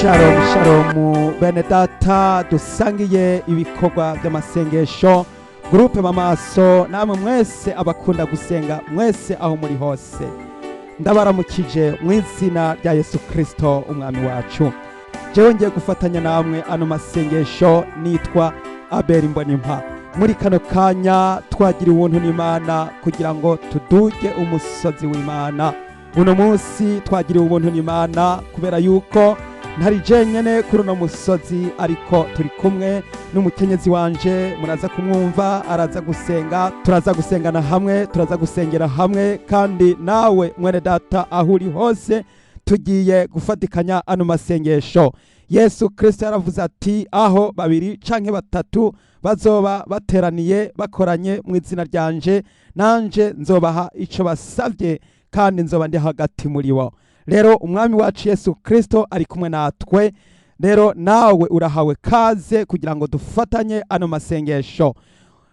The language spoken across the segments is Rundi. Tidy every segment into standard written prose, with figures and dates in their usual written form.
Shalom shalom bene data dusangiye ibikorwa by'amasengesho groupe mamaso namwe mwese abakunda gusenga mwese aho muri hose ndabaramukije mu izina rya Yesu Kristo umwami wacu. Jewe ngiye gufatanya namwe ano masengesho nitwa Abel Mbonimpa. Muri kano kanya twagira ubuntu n'Imana kugira ngo tuduge umusozi w'Imana. Uno munsi twagira ubuntu n'Imana kubera yuko ntari jenyene kuri uno musozi ariko turi kumwe n'umukenyezi wanje, muraza kumwumva araza gusenga, turaza gusengana hamwe, turaza gusengera hamwe, kandi nawe mwene data aho uri hose tugiye gufatikanya ano masengesho. Yesu Kristo yaravuze ati aho babiri canke batatu bazoba bateraniye bakoranye mu izina ryanje, nanje nzobaha ico basavye kandi nzoba ndi hagati muri bo. Rero umwami wacu Yesu Kristo ari kumwe natwe. Rero nawe urahawe kaze kugira ngo dufatanye ano masengesho.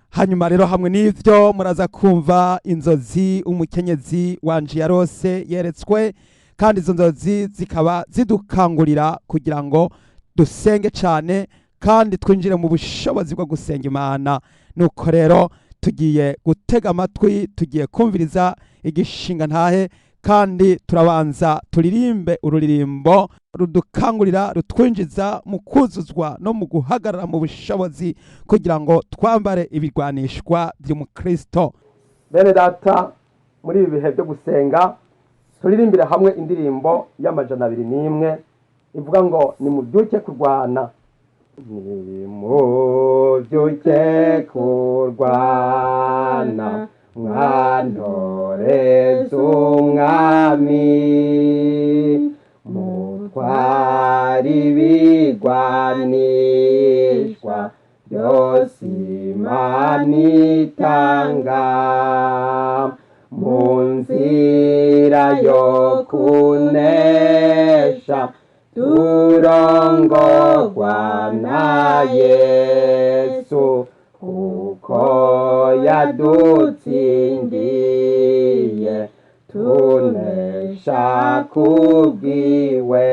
Hanyuma rero hamwe n'ivyo muraza kumva inzozi umukenyezi wanje yarose yeretswe, kandi izo nzozi zikaba zidukangurira kugira ngo dusenge cyane kandi twinjire mu bushobozi bwo gusenga Imana. Nuko rero tugiye gutega amatwi, tugiye kumviriza igishinga ntahe, kandi turabanza turirimbe ururirimbo rudukangurira rutwinjiza mu kuzuzwa no mu guhagarara mu bushobozi kugira ngo twambare ibigwanishwa by'umukristo. Bene data, muri ibi bihe byo gusenga turirimbire hamwe indirimbo y'amajana 201 ivuga ngo nimubyuke kurwana. Nimubyuke kurwana mwantore z'umwami, mutwari bigwanishwa byose Imana itanga, mu nzira yo kunesha turongorwa na Yesu, kuko yadutsindiye tunesha kubwiwe.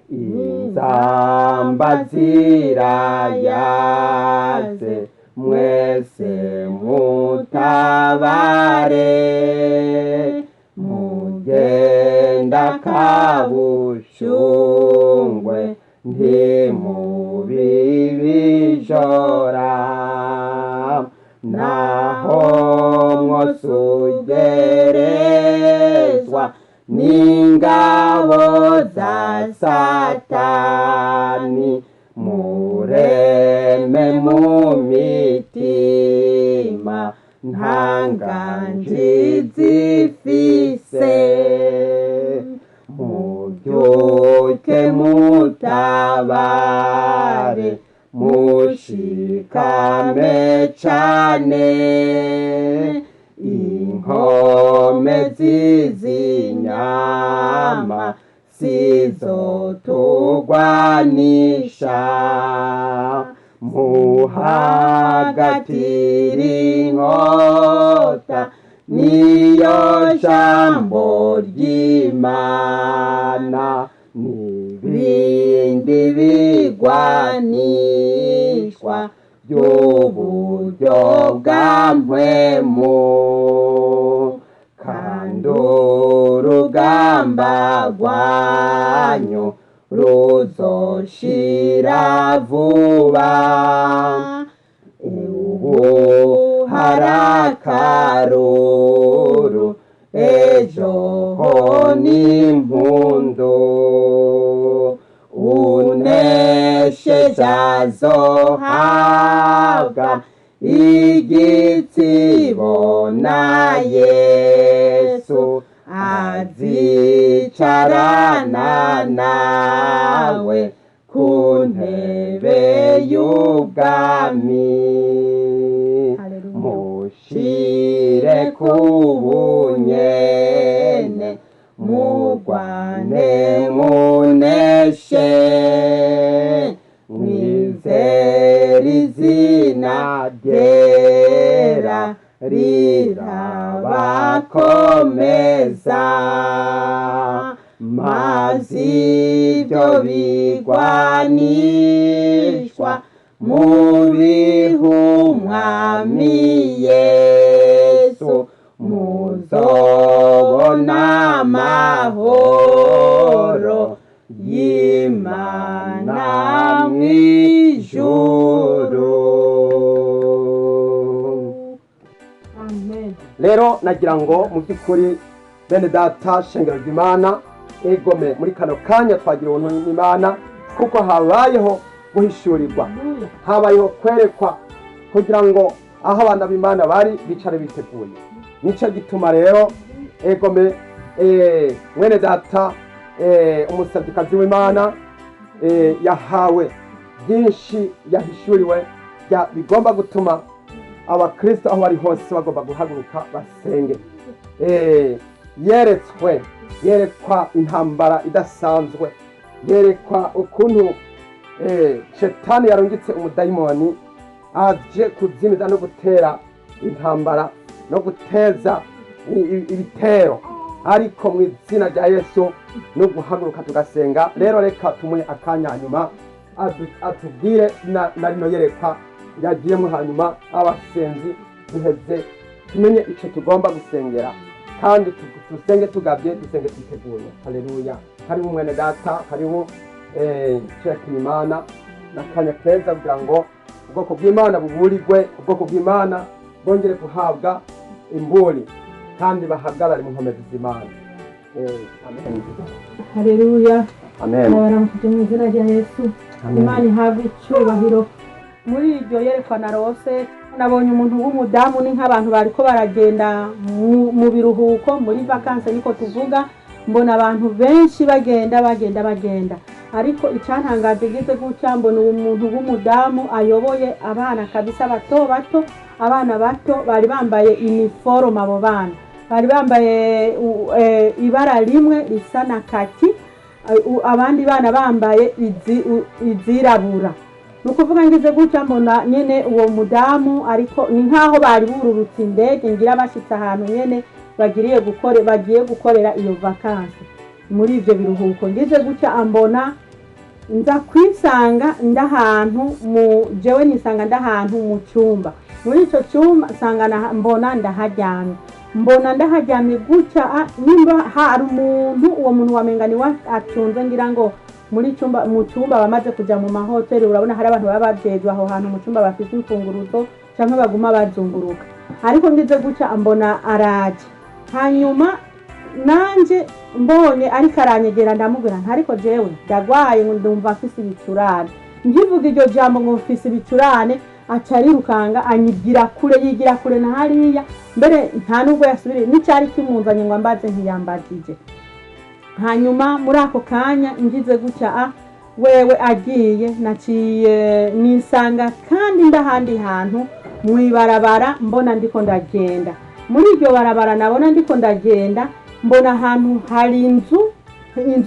Inzamba zirayaze mwese mutabare, mugenda kabushungwe ntimubibijora, naho mwosugerezwa n'ingabo za Satani, mureme mu mitima nta nganji zifise, mubyuke mutabare mushikame cane, inkomezi z'inyama sizotugwanisha, muhagatira inkota niyo jambo ry'Imana, n'ibindi bigwanishwa by'uburyo bwa mpwemu, kandi urugamba rwanyu ruzoshira vuba. Ubu harakaruru, ejo ho n'impundu, unesheje azohabwa igitsibo na Yesu, azicarana nawe ku ntebe y'ubwami. Mushire kubunyene mugwane muneshe, mwizere izina ryera rirabakomeza, sibyo bigwanishwa mubihumwami Yesu muzobona amahoro y'Imana mw'ijuru. Amen. Rero nagira ngo mu by'ukuri bene data shengero ry'Imana egome muri kano kanya twagira ubuntu n'Imana kuko habayeho guhishurirwa, habayeho kwerekwa kugira ngo aho abana b'Imana bari bicare biteguye. Nico gituma rero egome mwene data umusabyikazi w'Imana yahawe byinshi yahishuriwe bigomba gutuma abakristo aho bari hose bagomba guhaguruka basenge. Yerekwa intambara idasanzwe, yerekwa ukuntu shetani yarungitse umudayimoni aje kuzimiza no gutera intambara no guteza ibitero, ariko mu izina rya Yesu no guhaguruka tugasenga. Rero reka tumuhe akanya hanyuma atubwire na rino yerekwa yagiyemo, hanyuma abasenzi duheze tumenye icyo tugomba gusengera kandi dusenge tugabye, dusenge twiteguye. Haleluya. Karibu mwene data, karibu Imana n'akanya keza kugira ngo ubwoko bw'Imana buburirwe, ubwoko bw'Imana bongere guhabwa imburi kandi bahagarare mu nkomezi z'Imana. Amen. Haleluya. Amen. Baramukije mu izina rya Yesu. Imana ihabwe icyubahiro. Muri iryo yerekwa narose nabonye umuntu w'umudamu, ni nk'abantu bariko baragenda mu biruhuko muri vacances niko tuvuga, mbona abantu benshi bagenda, ariko icyantangaje gize gutya mbona umuntu w'umudamu ayoboye abana kabisa bato abana bato bari bambaye uniforme, abo bana bari bambaye ibara rimwe risa na kaki, abandi bana bambaye izirabura. Nukuvuga ngize gutya mbona nyene uwo mudamu ariko ni nkaho bari bururutse indege ngira bashitse ahantu nyene bagiye gukorera iyo vacances muri ivyo biruhuko. Ngize gutya ambona nza kwisanga ndahantu jewe nisanga ndahantu mu cyumba, muri ico cyumba sanga mbona ndaharyamye gutya, nimba hari umuntu, uwo muntu wamengani atunze ngira ngo mu cyumba bamaze kuja mu mahoteli, urabona hari abantu baba bajejwe aho hantu mu cyumba bafite imfunguruzo cyangwa baguma bazunguruka, ariko ngize gutya ambona araje. Hanyuma nanje mbonye ariko aranyegera ndamubwira ntariko jewe ndagwaye ngo ndumva afise ibicurane. Ngivuga iryo jambo ngo mfise ibicurane aca arirukanga yigira kure na hariya, mbere nta nubwo yasubiriye n'icyari kimunzanye ngo ambaze ntiyambajije. Hanyuma muri ako kanya ngize gutya wewe agiye, naciye nisanga kandi ndahandi hantu mwibarabara, mbona ndiko ndagenda muri iryo barabara, nabona ndiko ndagenda mbona ahantu hari inzu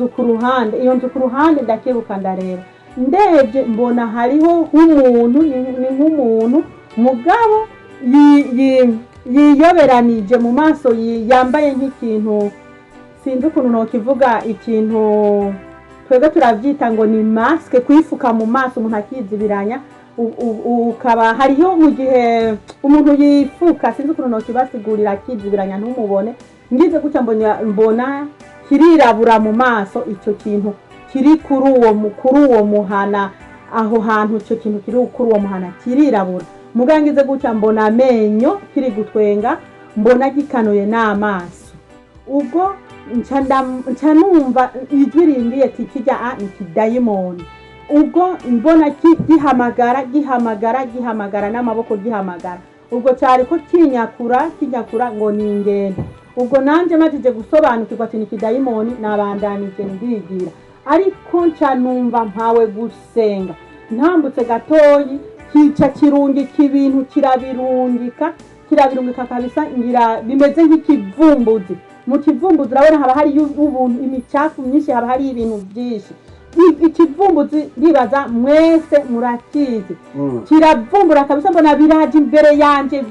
ku ruhande. Iyo nzu ku ruhande ndakebuka ndareba, ndebye mbona hariho nk'umuntu, ni nk'umuntu mugabo yiyoberanije mu maso, yambaye nk'ikintu sinzi ukuntu nokivuga, ikintu twebwe turavyita ngo ni maske, kwifuka mu maso umuntu akizibiranya, ukaba hariho mu gihe umuntu yifuka, sinzi ukuntu nokibasigurira, akizibiranya ntumubone. Ngize gutya mbona kirirabura mu maso, ico kintu kiri kuri uwo muhana, aho hantu ico kintu kiri kuri uwo muhana kirirabura. Mugangize gutya mbona amenyo kiri gutwenga, mbona gikanuye n'amaso. Ubwo nca numva ijwi rimbwiye ati kijya ni kidayimoni. Ubwo mbona gihamagara n'amaboko gihamagara. Ubwo cyari ko kinyakura ngo ningende. Ubwo nanje majije gusobanukirwa ati ni kidayimoni, nabandanije ndigira, ariko nca numva mpawe gusenga. Ntambutse gatoyi kica kirungika ibintu, kirabirungika kabisa, ngira bimeze nk'ikivumbuzi. Mu kivumbuzi urabona haba hari ubuntu, imicafu myinshi, haba hari ibintu byinshi. Ikivumbuzi ndibaza mwese murakizi, kiravumbura kabisa, mbona biraje imbere yanje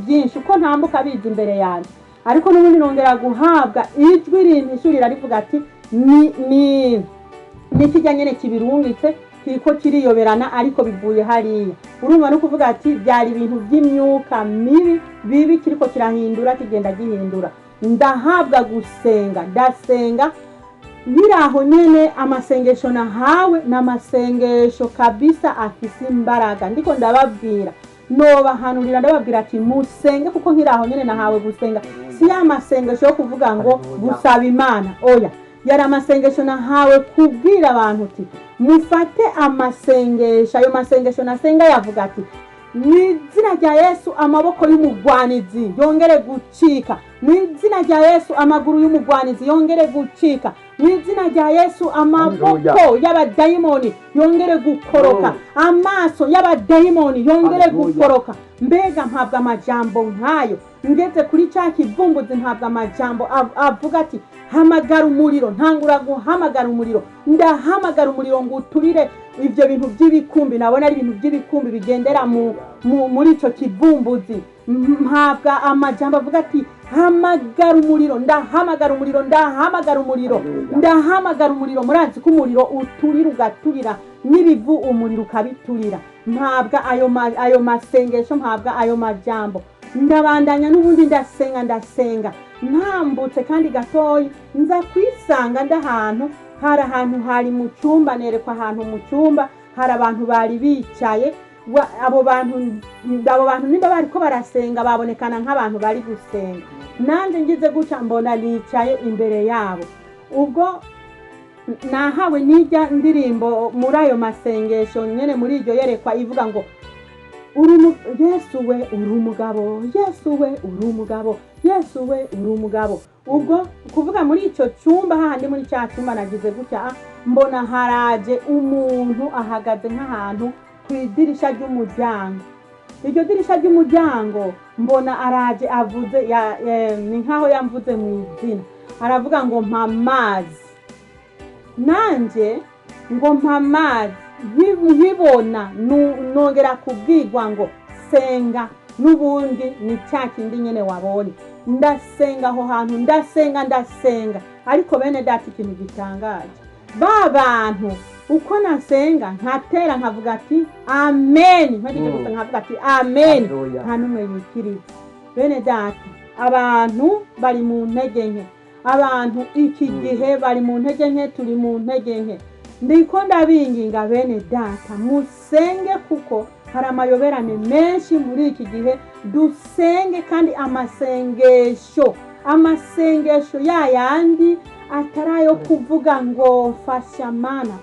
byinshi uko ntambuka biza imbere yanje. Ariko n'ubundi nongera guhabwa ijwi rintishurira rivuga ati ni kijya nyene kibirungitse kiriko kiriyoberana ariko bivuye hariya. Urumva no kuvuga ati byari ibintu by'imyuka mibi bibi kiriko kirahindura kigenda gihindura. Ndahabwa gusenga, ndasenga biraho nyene. Amasengesho nahawe n'amasengesho kabisa afise imbaraga. Ndiko ndababwira nobahanurira ndababwira ati musenge, kuko nkiraho nyene nahawe gusenga. Si ya masengesho yo kuvuga ngo gusaba Imana, oya, yari amasengesho nahawe kubwira abantu uti mufate amasengesho. Ayo masengesho nasenga yavuga ati mw'izina rya Yesu amaboko y'umugwanizi yongere gucika, mw'izina rya Yesu amaguru y'umugwanizi yongere gucika, mw'izina rya Yesu amaboko y'abadayimoni yongere gukoroka, amaso y'abadayimoni yongere gukoroka. Mbega mpabwa amajambo nkayo, ngeze kuri cya kivumbuzi mpabwa amajambo avuga ati hamagara umuriro. Ntangura guhamagara umuriro, ndahamagara umuriro ngo uturire ivyo bintu by'ibikumbi. Nabona ari ibintu by'ibikumbi bigendera muri ico kivumbuzi. Mpabwa amajambo avuga ati hamagara umuriro, ndahamagara umuriro, ndahamagara umuriro, ndahamagara umuriro. Murazi ko umuriro uturira ugaturira n'ibivu, umuriro ukabiturira. Mpabwa ayo masengesho, mpabwa ayo majambo. Ndabandanya n'ubundi ndasenga ntambutse kandi gatoyi nza kwisanga ndahantu hari mu cyumba. Nerekwa ahantu mu cyumba hari abantu bari bicaye. Abo bantu nimba bariko barasenga babonekana nk'abantu bari gusenga. Nanje ngize gutya mbona nicaye imbere yabo. Ubwo nahawe nijya ndirimbo muri ayo masengesho nyene, muri iryo yerekwa ivuga ngo Yesu we uri umugabo, Yesu we uri umugabo, Yesu we uri umugabo. Ubwo kuvuga muri icyo cyumba, hahandi muri cya cyumba nagize gutya mbona haraje umuntu ahagaze nk'ahantu ku idirisha ry'umuryango. Iryo dirisha ry'umuryango mbona araje avuze ni nkaho yamvuze mu izina, aravuga ngo mpa amazi. Nanje ngo mpa amazi, nkibona nongera kubwirwa ngo senga. N'ubundi ni cya kindi nyene wabonye. Ndasenga aho hantu, ndasenga. Ariko bene data ikintu gitangaje, ba bantu uko nasenga nkatera nkavuga ati amen, mpagije gusa nkavuga ati amen, nta numwe yikiriza. Bene data, abantu bari mu ntege nke, abantu iki gihe bari mu ntege nke, turi mu ntege nke. Ndiko ndabinginga bene data musenge, kuko hari amayoberane menshi muri iki gihe. Dusenge kandi amasengesho yayandi atarayo kuvuga ngo fasha Mana.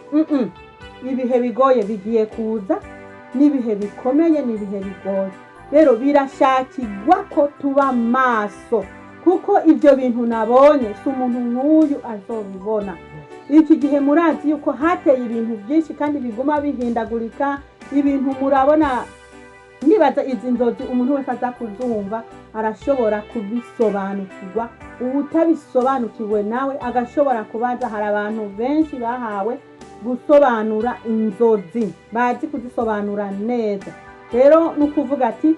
Ibihe bigoye bigiye kuza, n'ibihe bikomeye, n'ibihe bigoye. Rero birashakirwa ko tuba maso, kuko ibyo bintu nabonye si umuntu nk'uyu azobibona. Iki gihe murazi yuko hateye ibintu byinshi kandi biguma bihindagurika. Ibintu murabona, nibaza izi nzozi umuntu wese aza kuzumva arashobora kubisobanukirwa. Utabisobanukiwe nawe agashobora kubaza. Hari abantu benshi bahawe gusobanura inzozi, bazi kuzisobanura neza. Rero nukuvuga ati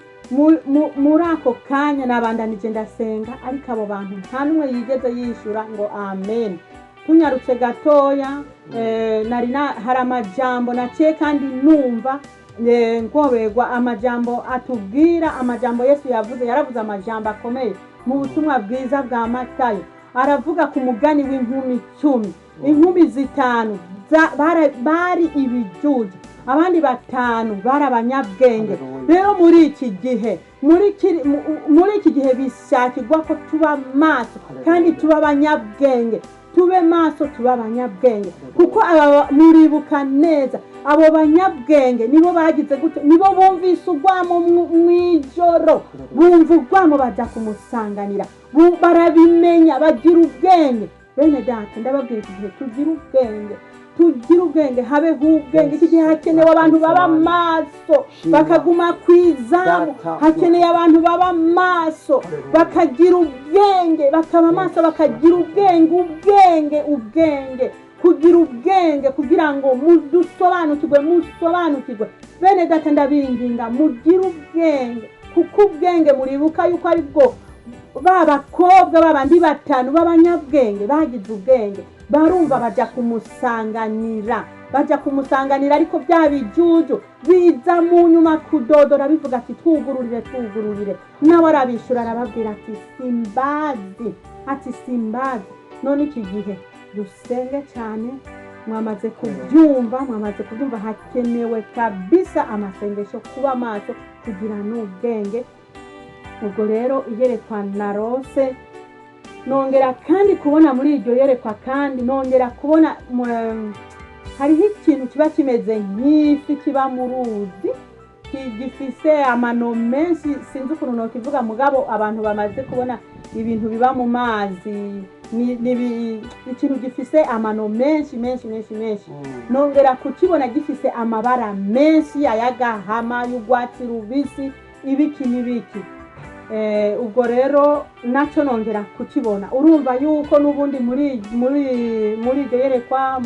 muri ako kanya nabandanije ndasenga, ariko abo bantu nta numwe yigeze yishura ngo amen. Tunyarutse gatoya, hari amajambo naciye kandi numva ngoberwa. Amajambo atubwira, amajambo Yesu yaravuze amajambo akomeye mu butumwa bwiza bwa Matayo. Aravuga ku mugani w'inkumi 10. Inkumi 5 bari ibijuju, abandi 5 bari abanyabwenge. Rero muri iki gihe bishakirwa ko tuba maso kandi tuba abanyabwenge. Tube maso, tuba abanyabwenge, kuko muribuka neza abo banyabwenge nibo bagize gute, nibo bumvise urwamo mw'ijoro. Bumva urwamo baja kumusanganira, barabimenya, bagira ubwenge. Bene data, ndababwira iki gihe tugira ubwenge, habeho ubwenge. Iki gihe hakenewe abantu baba maso bakaguma kwizamu. Hakeneye abantu baba maso bakagira ubwenge, bakaba maso bakagira ubwenge. Kugira ubwenge kugira ngo musobanukirwe. Bene data, ndabinginga mugira ubwenge, kuko ubwenge muribuka yuko ari bwo babakobwa babandi 5 b'abanyabwenge bagize ubwenge. barumva bajya kumusanganira ariko bya bijuju biza mu nyuma kudodora bivuga ati twugururire nawe arabishura arababwira ati simbazi none iki gihe dusenge cyane mwamaze kubyumva hakenewe kabisa amasengesho kuba maso kugira n'ubwenge. Ubwo rero iyerekwa narose nongera kandi kubona muri iryo yerekwa kandi nongera kubona hariho ikintu kiba kimeze nk'ifi kiba mu ruzi gifise amano menshi, sinzi ukuntu nokivuga mugabo abantu bamaze kubona ibintu biba mu mazi ni ikintu gifise amano menshi nongera kukibona gifise amabara menshi ayagahama y'urwatsi rubisi ibiki n'ibiki. Ubwo rero nacyo nongera kukibona, urumva yuko n'ubundi muri iryo yerekwa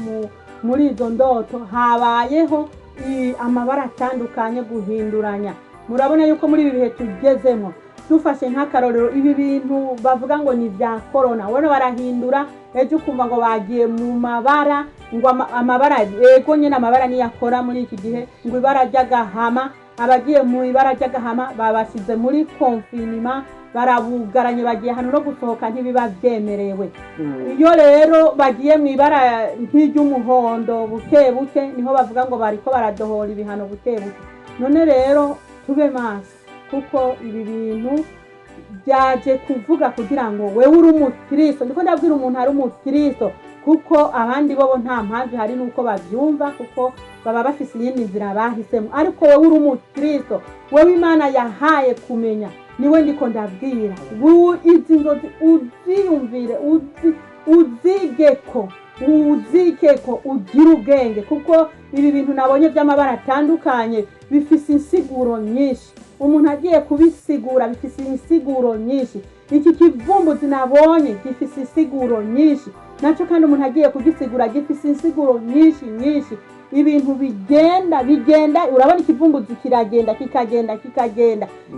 muri izo ndoto habayeho amabara atandukanye guhinduranya. Murabona yuko muri ibi bihe tugezemo, dufashe nk'akarorero ibi bintu bavuga ngo ni bya korona, ubona barahindura ejo ukumva ngo bagiye mu mabara, ngo amabara yego nyine amabara niyakora muri iki gihe, ngo ibara ry'agahama, abagiye mu ibara ry'agahama babasize muri konfinima, barabugaranye bagiye hano no gusohoka ntibiba byemerewe. Iyo rero bagiye mu ibara nk'iry'umuhondo buke niho bavuga ngo bariko baradohora ibihano buke. None rero tube maso, kuko ibi bintu byaje kuvuga kugira ngo wewe uri umukristo, ndiko ndabwira umuntu ari umukristo, kuko abandi bobo nta mpamvu hari nuko bavyumva, kuko baba bafise iyindi nzira bahisemo. Ariko wewe uri umukristo, wewe Imana yahaye kumenya, niwe ndiko ndabwira izi nzozi uziyumvire, uzigeko ugira ubwenge, kuko ibi bintu nabonye by'amabara atandukanye bifise insiguro nyinshi. Umuntu agiye kubisigura bifise insiguro nyinshi. Iki kivumbuzi nabonye gifise insiguro nyinshi, nacyo kandi umuntu agiye kugisigura gifise insiguro nyinshi. Ibintu bigenda urabona ikivumbuzi kiragenda kikagenda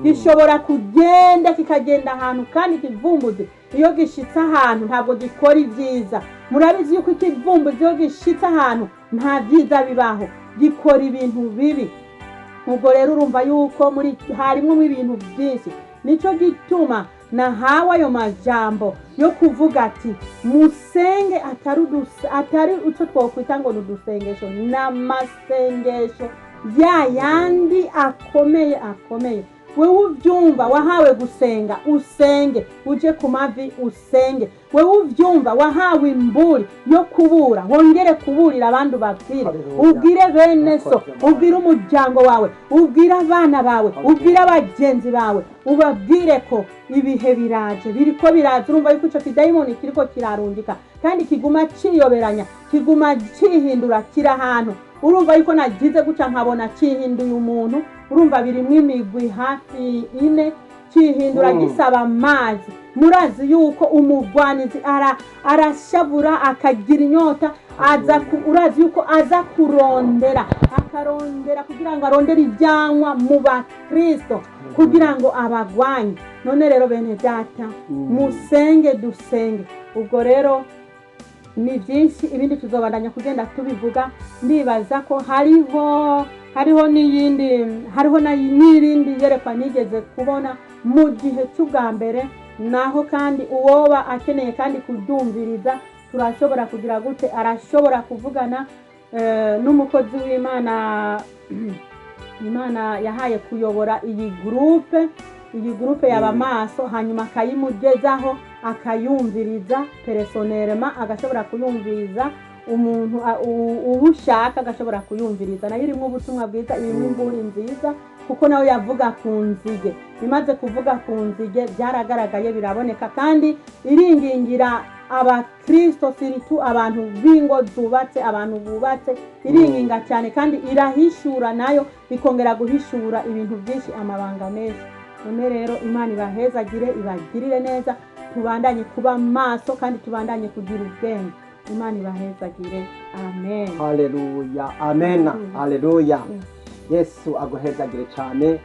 gishobora kugenda kikagenda ahantu, kandi ikivumbuzi iyo gishitse ahantu ntabwo gikora ibyiza. Murabizi yuko ikivumbuzi iyo gishitse ahantu nta byiza bibaho, gikora ibintu bibi. Ubwo rero urumva yuko harimo ibintu byinshi, nico gituma nahawe ayo majambo yo kuvuga ati musenge atari uco twokwita ngo nudusengesho, n'amasengesho yandi akomeye. Wewe uvyumva wahawe gusenga usenge, uje ku mavi usenge. Wewe uvyumva wahawe imburi yo kubura, wongere kuburira abandi ubabwire, ubwire bene so, ubwire umuryango wawe, ubwire abana bawe, ubwire abagenzi bawe, ubabwire ko ibihe biraje, biriko biraza. Urumva yuko ico kidayimoni kiriko kirarungika kandi kiguma ciyoberanya, kiguma cihindura kira ahantu. Urumva yuko nagize guca nkabona cihinduye umuntu, urumva birimwe imigwi hafi 4 cihindura gisaba amazi. Murazi yuko umugwanizi arashabura akagira inyota, urazi yuko aza akarondera kugira ngo arondere ibyanwa mu bakristo kugira ngo abagwanye. None rero bene data, musenge dusenge. Ubwo rero ni byinshi, ibindi tuzobandanya kugenda tubivuga. Ndibaza ko hariho n'irindi yerekwa nigeze kubona mu gihe cy'ubwa mbere, naho kandi uwoba akeneye kandi kudyumviriza turashobora kugira gute, arashobora kuvugana n'umukozi w'Imana Imana yahaye kuyobora iyi groupe y'abamaso, hanyuma akayimugezaho akayumviriza personellement, agashobora kuyumviriza umuntu ubushaka, agashobora kuyumviriza. Nayo irimo ubutumwa bwiza, irimo imburi nziza, kuko nawe yavuga ku nzige. Bimaze kuvuga ku nzige byaragaragaye biraboneka, kandi iringingira abakristo siritu abantu bingo zubatse, abantu bubatse, iringinga cyane kandi irahishura, nayo ikongera guhishura ibintu byinshi, amabanga menshi. None rero Imana ibahezagire, ibagirire neza, tubandanye kuba maso kandi tubandanye kugira ubwenge. Imana ibahezagire. Amen. Haleluya, amen. Haleluya. Yesu aguhezagire cyane.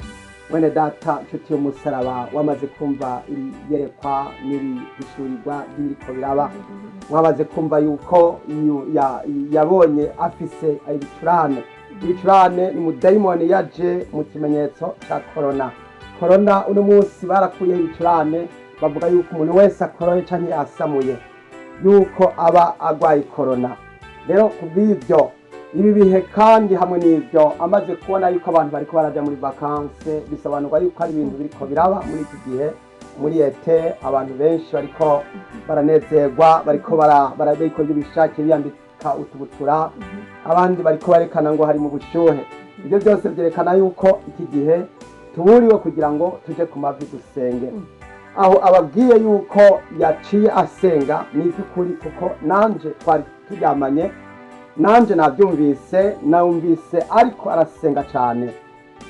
mwene data nshuti y'umusaraba wamaze kumva iri yerekwa n'iri hishurirwa ry'ibiriko biraba, mwamaze kumva yuko yabonye afise ibicurane. Ibicurane ni umudayimoni yaje mu kimenyetso ca korona. Uno munsi barakuyeho ibicurane, bavuga yuko umuntu wese akoroye canke yasamuye yuko aba agwaye korona. Rero kubw'ivyo ibi bihe kandi hamwe n'ivyo amaze kubona yuko abantu bariko baraja muri vakanse, bisobanurwa yuko hari ibintu biriko biraba muri iki gihe muri ete. Abantu benshi bariko baranezerwa, bariko barabikora ibishake biyambika utubutura, abandi bariko barekana ngo hari mu bushuhe. Ibyo byose byerekana yuko iki gihe tuburiwe kugira ngo tuje ku mavi dusenge. Aho ababwiye yuko yaciye asenga ni iby'ukuri, kuko nanje twari turyamanye, nanje nabyumvise, nawumvise ariko arasenga cyane,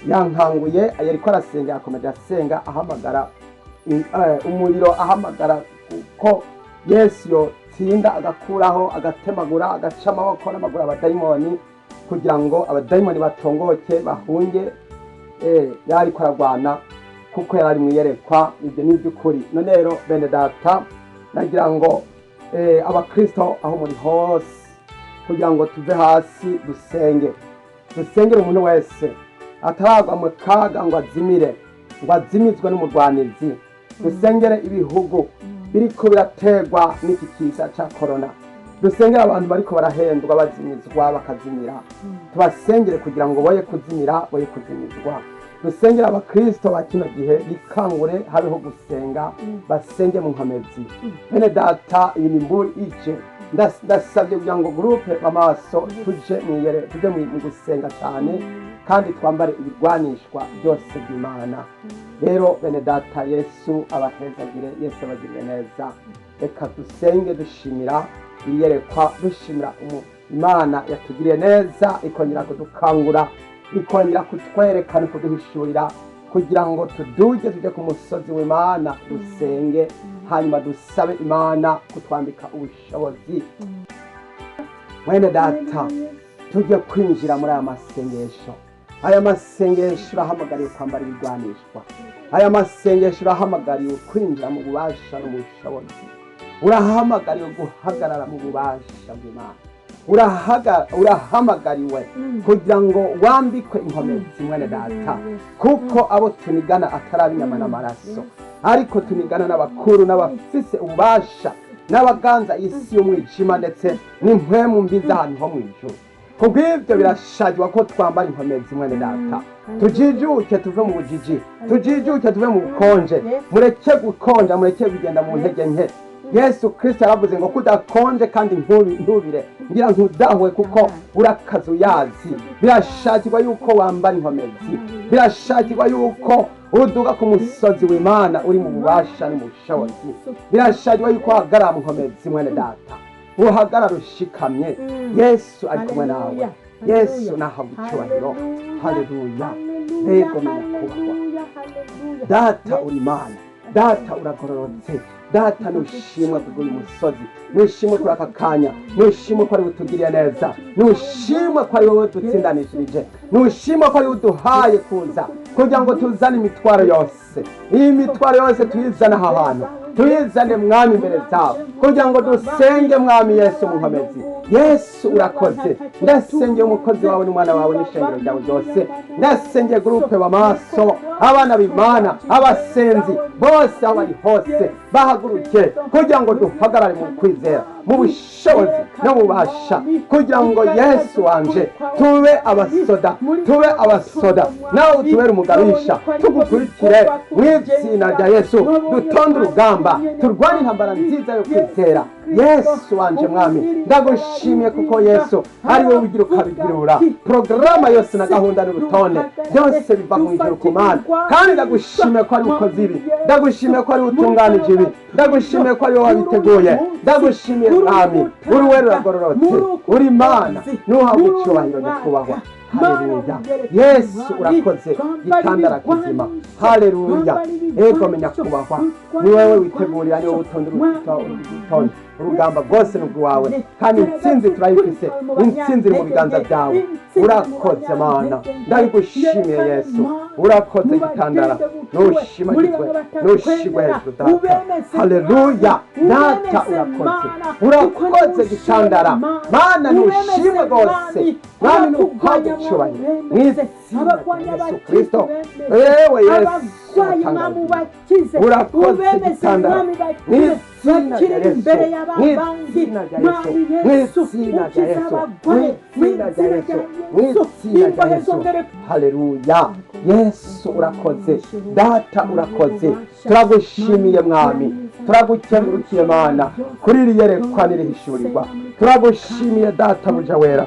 yankanguye. Yariko arasenga, yakomeje asenga, ahamagara umuriro, ahamagara ko Yesu yotsinda agakuraho, agatemagura, agaca amaboko n'amaguru abadayimoni, kugira ngo abadayimoni batongoke bahunge. Yariko aragwana kuko yarari mwiyerekwa. Ibyo ni iby'ukuri. None rero bene data, nagira ngo abakristo aho muri hose, kugira ngo tuve hasi dusengere umuntu wese ataragwa mu kaga ngo azimire, ngo azimizwe n'umurwanizi. Dusengere ibihugu biriko birategwa n'iki kiza ca korona. Dusengere abantu bariko barahendwa bazimizwa bakazimira, tubasengere kugira ngo boye kuzimira, boye kuzimizwa. Dusengere abakristo ba kino gihe bikangure, habeho gusenga, basenge mu nkomezi. Bene data, iyi ni mburi ije. Ndasabye kugira ngo gurupe amaso tuje mu gusenga cyane, kandi twambare ibigwanishwa byose by'Imana. Rero bene data, Yesu abahezagire, Yesu abagirire neza. Reka dusenge dushimira iyerekwa, dushimira Imana yatugiriye neza, ikongera kudukangura, ikongera kutwerekana, kuduhishurira, kugira ngo tuduge tujye ku musozi w'Imana dusenge, hanyuma dusabe Imana kutwambika ubushobozi. Mwene data, tujye kwinjira muri aya masengesho. Aya masengesho urahamagariwe kwambara ibigwanishwa. Aya masengesho urahamagariwe kwinjira mu bubasha no mu bushobozi. Urahamagariwe guhagarara mu bubasha bw'Imana. Urahamagariwe kugira ngo wambikwe inkomezi, mwene data, kuko abo tunigana atari inyama n'amaraso, ariko tunigana n'abakuru, n'abafise ububasha, n'abaganza isi y'umwijima, ndetse n'impwemu mbi z'ahantu ho mu ijuru. Kubw'ibyo birashajwa ko twambara inkomezi, mwene data. Tujijuke tuve mu bujiji, tujijuke tuve mu bukonje. Mureke gukonja, mureke kugenda mu ntege nke. Yesu Kristo yaravuze ngo kudakonje kandi ntubire, ngira ntudahwe kuko urakaza uyazi. Birashakirwa yuko wambara inkomezi, birashakirwa yuko uduga ku musozi w'Imana uri mu bubasha no mu bushobozi. Birashakirwa yuko uhagarara mu nkomezi, mwene data, uhagarara ushikamye. Yesu ari kumwe nawe. Yesu nahabwa icyubahiro. Haleluya. Rego menya kubahwa. Data uri Imana, data uragororotse, data nushimwe kuri uyu musozi, nushimwe kuri aka kanya, nushimwe ko ari utugiriye neza, nushimwe ko ari wowe dutsindanishirije, nushimwe ko ari uduhaye kuza kugira ngo tuzane imitwaro yose. Iyi mitwaro yose tuyizane aha hantu, tuyizane mwami imbere zawe, kugira ngo dusenge mwami Yesu mu nkomezi. Yesu urakoze. Ndasengeye umukozi wawe n'umwana wawe n'ishengero ryawe ryose. Ndasengeye gurupe b'amaso, abana b'Imana, abasenzi bose aho bari hose, bahaguruke kugira ngo duhagarare mu kwizera, mu bushobozi no mu bubasha, kugira ngo Yesu wanje tube abasoda, nawe utubere umugabisha, tugukurikire mu izina rya Yesu. Dutonde urugamba, turwane intambara nziza yo kwizera. Yesu wanje mwami, ndagushimiye kuko Yesu ari wowe ugira ukabigirura. Programa yose na gahunda n'urutonde byose biva mu ijuru ku Mana, kandi ndagushimiye ko ari ukoze ibi, ndagushimiye ko ari utunganije ibi, ndagushimiye ko ari wowe wabiteguye. Ndagushimiye mwami, uri wera uragororotse, uri Imana, nuhabwe icyubahiro nyakubahwa. Haleluya. Yesu urakoze, gitandara kizima. Haleluya. Ego menya kubahwa, ni wewe witegurira, ni wowe utondera urutonde. urugamba rwose ni urwawe kandi intsinzi turayifise, intsinzi iri mu biganza byawe. Urakoze Mana, ndabigushimiye Yesu, urakoze Gitandara, nushimagizwe, nushigwe hejuru data. Haleluya, data urakoze Gitandara, Mana nushimwe rwose, Mana nuhabwe icyubahiro mu izina rya Yesu Kristo. Ewe Yesu urakoze Gitandara, mu izina rya Yesu, mu izina rya Yesu, mu izina rya Yesu, mu izina rya Yesu, mu izina rya Yesu. Haleluya, Yesu urakoze, data urakoze, turagushimiye Mwami, turagukengurukiye Mana kuri iri yerekwa n'irihishurirwa. Turagushimiye data buja wera,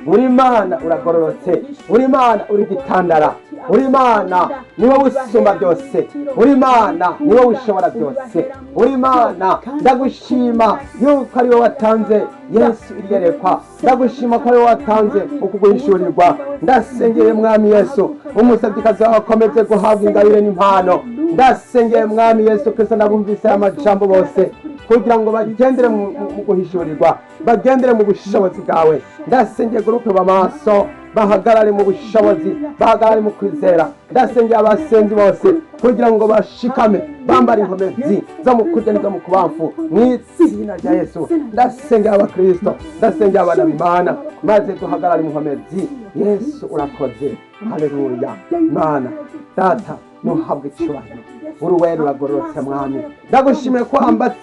uri Mana uragororotse, uri Mana uri Gitandara, uri Mana ni wowe usumba byose, uri Mana ni wowe ushobora byose, uri Mana ndagushima yuko ari wowe watanze Yesu iriyerekwa, ndagushima ko ari wowe watanze ukuguhishurirwa. Ndasengeye Mwami Yesu umusabyikazi wawe akomeze guhabwa ingabire n'impano. Ndasengeye Mwami Yesu Kristo nabumvise amajambo bose kugira ngo bagendere mu guhishurirwa, bagendere mu bushobozi bwawe. Ndasengeye gurupe b'amaso bahagarare mu bushobozi, bahagarare mu kwizera. Ndasengeye abasenzi bose kugira ngo bashikame bambara inkomezi zo mu kurya n'izo mu kubamfu mu izina rya Yesu. Ndasengeye abakristo, ndasengeye abana b'Imana, maze duhagarare mu nkomezi. Yesu urakoze, haleluya. Mana data nuhabwe icyubahiro, uruwera uragororotse Mwami. Ndagushimiye ko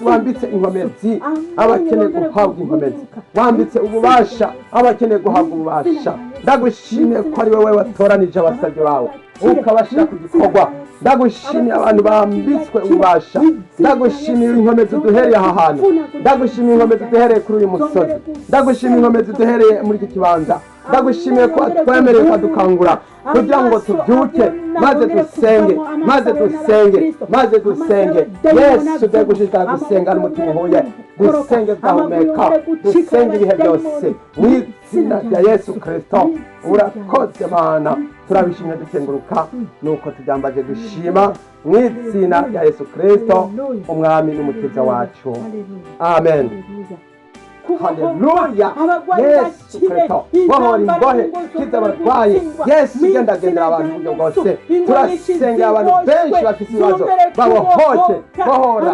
wambitse inkomezi abakeneye guhabwa inkomezi, wambitse ububasha abakeneye guhabwa ububasha. Ndagushimiye ko ari wowe watoranije abasabyi bawe ukabashyira ku gikorwa. Ndagushimiye abantu bambitswe ububasha, ndagushimiye inkomezi duhereye aha hantu, ndagushimiye inkomezi duhereye kuri uyu musozi, ndagushimiye inkomezi duhereye muri iki kibanza. Ndagushimiye ko twemereye ukadukangura kugira ngo tubyuke maze dusenge, maze dusenge, maze dusenge. Yesu ndagushishikara gusenga n'umutima uhuye, dusenge twahumeka, dusenge ibihe byose mu izina rya Yesu Kristo. Urakoze Mana, turabishimye dukenguruka, nuko tubyambaje dushima mu izina rya Yesu Kristo, umwami n'umukiza wacu. Amen. Haleluya, Yesu Kristo bohora imbohe, kiza abarwayi. Yesu ugendagendera abantu uburyo bwose. Turasengera abantu benshi bafite ibibazo, babohoke, bohora,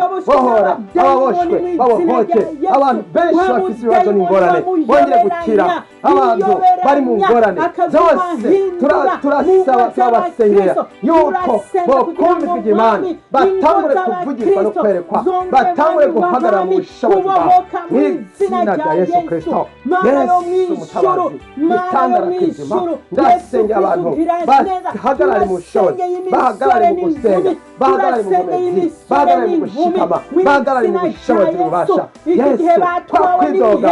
ababoshwe babohoke. Abantu benshi bafite ibibazo n'ingorane bongere gukira. Abantu bari mu ngorane zose turasaba, turabasengera yuko bokumva Imana, batangure kuvugirwa no kwerekwa, batangure guhagarara mu bushobozi bwabo mu izina rya Yesu Kristo. Yesu mutabazi, Gitandara kizima. Ndasengera abantu bahagarare mu bushobozi, bahagarare mu gusenga, bahagarare mu nkomezi, bahagarare mu gushikama, bahagarare mu bushobozi bubasha. Yesu twakwidoga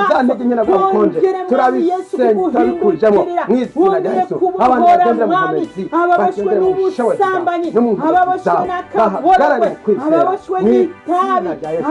za ntege nke nagukonje turabisenga, turabikujemo mu izina rya Yesu. Abantu bagendera mu nkomezi, bagendera mu bushobozi no mu nkomezi zawe, bahagarare mu kwizera mu izina rya Yesu,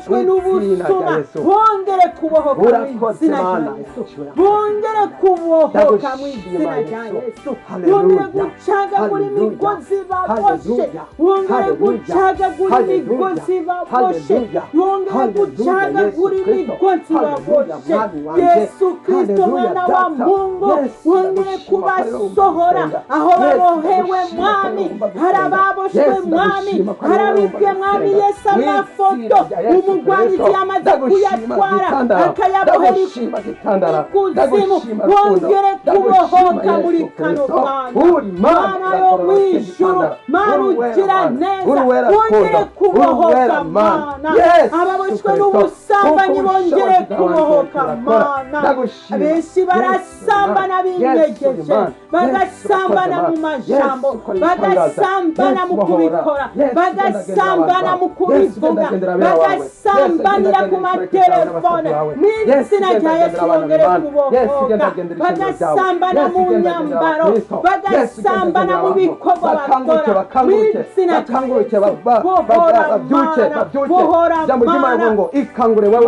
mu izina rya Yesu. Bongere kubohoka mu izina rya Yesu, bongere kubohoka mu izina rya Yesu, bongere gucagagura imigozi baboshe, bongere gucagagura imigozi baboshe, bongere gucagagura imigozi baboshe. Yesu Kristo mwana wa Mungu, wongere kubasohora aho babohewe Mwami, harababoshwe Mwami, harabibwe Mwami Yesu amafoto umugwanyizi yamaze kuyatwara akayabohera ikuzimu. Wongere kubohoka muri kano kanya, Mana yo mwijuru, Mana ugira neza, wongere kubohoka Mana. Ababoshwe n'ubusambanyi bongere kubohoka Mana. Abenshi barasambana binyegeje, bagasambana mu majambo, bagasambana mu kubikora, bagasambana mu kubivuga, bagasambanira ku matelefone. Mu izina rya Yesu wongere kubohoka, bagasambana mu nyambaro, bagasambana mu bikorwa bakora. Mu izina rya Yesu bohora Mana, bohora Mana.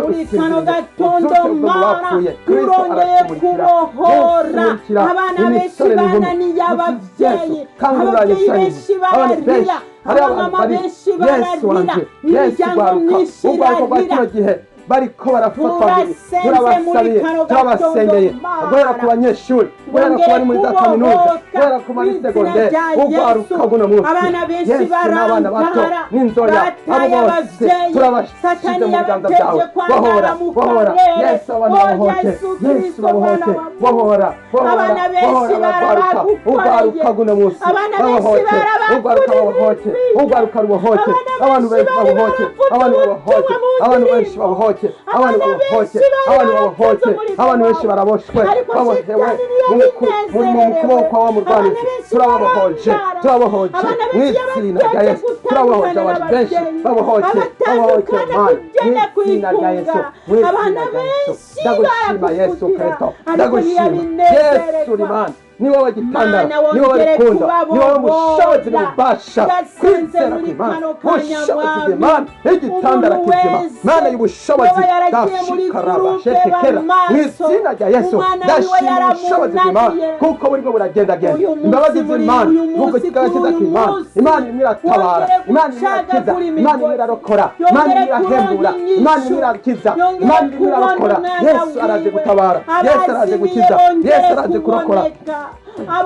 Muri kano gatondo Mana turongeye kubohora abana benshi bananiye ababyeyi, ababyeyi benshi bararira, hariho abantu abamama bari benshi yesu bararira wanje yesu imiryango ugwaruka myinshi ugwaruka rwa kino irarira gihe bariko barafatwa Turasenze turabasabiye muri kano turabasengeye gatondo, guhera ku banyeshuri guhera ku bari muri za kaminuza guhera ku bari segonderi ugwaruka guno munsi abana benshi yesu n'abana bato barangara n'inzoya abo bataye bose abavyeyi turabashize satani mu biganza yabateje byawe kwandara bohora mu bohora karere yesu abana babohoke Yesu yesu Kristo babohoke mwana wa Mungu. bohora bohora Abana benshi ugwaruka barabagukoreye. guno munsi Abana benshi babohoke barabakurira ugwaruka babohoke imbibi. ugwaruka rubohoke Abana abantu benshi benshi babohoke bari abantu baravuga babohoke ubutumwa mu abantu ndirimbo. benshi babohoke Abana abantu babohoke benshi bari abantu baravuze babohoke muri abantu benshi Zahabu. baraboshwe Ariko babohewe Shitani niyo mu yinezerewe. kuboko wa murwanizi Abana benshi turababohoje barangara. turababohoje Abana mu benshi izina rya yabateje yesu turabahoje abantu benshi gutandukana babohoke babohoke abatandukana mana mu kugenda izina rya yesu kwikunga. mu izina Abana rya yesu benshi ndagushima yesu barakuvugira. kristo Ariko ndagushima ntiyabinezererwa. yesu uri mana ni wowe gitandara Mana ni wowe wongere rukundo ni wowe mushobozi kubabohoza. n'ububasha Yasenze kwizera muri kw'imana kano kanya ubushobozi mwami. bw'imana igitandara Umuntu kizima wese mana y'ubushobozi yoba yaragiye muri ndashikaraba gurupe shetekera mu b'amaso. izina rya yesu Umwana wiwe ndashima ubushobozi bw'imana yaramunaniye. kuko burimo buragendagenda Uyu munsi imbabazi muri z'imana uyu nk'uko munsi kigakiza kuri uyu k'imana munsi. imana irimo iratabara Yongere imana irimo irakiza gucagagura imana irimo imigozi. irarokora Yongere imana irimo irahembura kuronka inyishu. imana irimo irakiza Yongere imana irimo kubona irarokora umwana yesu araje wiwe. gutabara yesu araje Abazimiye gukiza bongere yesu araje kurokora kuboneka.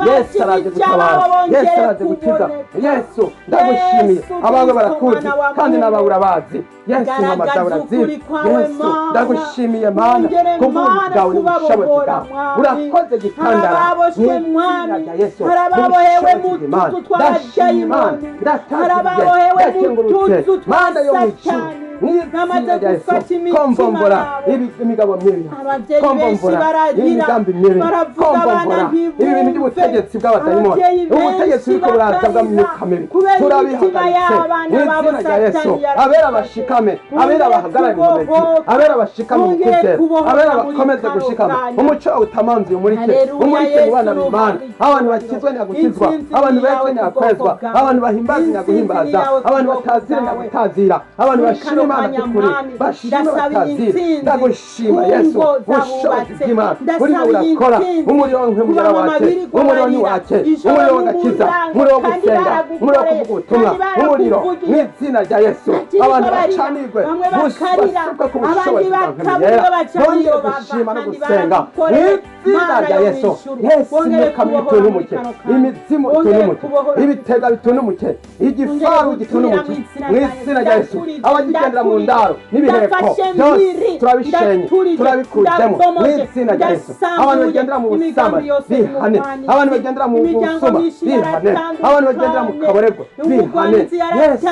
yesu araje gutabara yesu araje gukiza yesu ndagushimiye abawe barakuzi kandi nabawe urabazi yesu intama zawe urazizi yesu ndagushimiye mana kubw'ubuntu bwawe n'ubushobozi bwawe urakoze gitandara mu izina rya yesu harababohewe mu n'ubushobozi bw'Imana tuzu twa ndashima dayimoni ndataziye harababohewe mu ndakengurutse tuzu twa mana yo mu ijuru satani mu bamaze izina rya yesu gufata imitima kombombora yabo. imigabo mibi Ababyeyi benshi kombombora baragira, imigambi mibi baravuga kombombora abana ntibumve. ibi bintu by'ubutegetsi bw'abadayimoni Ababyeyi ubutegetsi benshi buriko buraza bw'imyuka bakarira mibi kubera turabihagaritse imitima y'abana mu babo izina rya yesu Satani yarafashe. abera bashikame abera bahagarare mu mezi kubohoka. abera bashikame mu Bongere kwizera kubohoka abera muri bakomeze kano gushikama kanya. umuco wawe utamanzuye umurike Haleluya, umurike mu bana Yesu b'imana nubaha abantu icyubahiro. bakizwa nyagukizwa Intsinzi abantu ni yawe bezwe ku nyakwezwa bwoko bwawe. abantu bahimbaza Intsinzi nyaguhimbaza ni yawe ku abantu bwoko batazira bwawe. nyagutazira abantu Muri bashima kano imana kanya, by'ukuri Mwami, bashima ndasaba batazira intsinzi ndagushima ku yesu ngo ubushobozi zabubatse. bw'imana Ndasaba urimo urakora intsinzi umuriro w'inkwemugera ku bamama wacu birirwa umuriro ni barira. wacu Ijoro umuriro w'agakiza n'umuryango, umuriro wo kandi gusenga umuriro wo baragukoreye, kuvuga ubutumwa kandi umuriro barakuvugiye. mu izina rya yesu Bakiri abantu barira, bacanirwe bamwe bakarira, basuka ku abandi bushobozi bwa bakabura nkemiyera bacanira bongere bava, gushima no kandi gusenga mu baragukoreye. izina Mana rya yo yesu mw'ijuru, yesu wongere imyuka mibi kubohora itunumuke muri kano kanya. imizimu Wongere itunumuke kubohora ibitega bitunumuke igifaru gitunumuke mu izina rya yesu abagigendera mu ndaro n'ibiheko byose turabishenye turabikujemo mu izina rya yesu abantu bagendera mu busambanyi bihane abantu bagendera mu busuma bihane abantu bagendera mu kaboregwe bihane yesu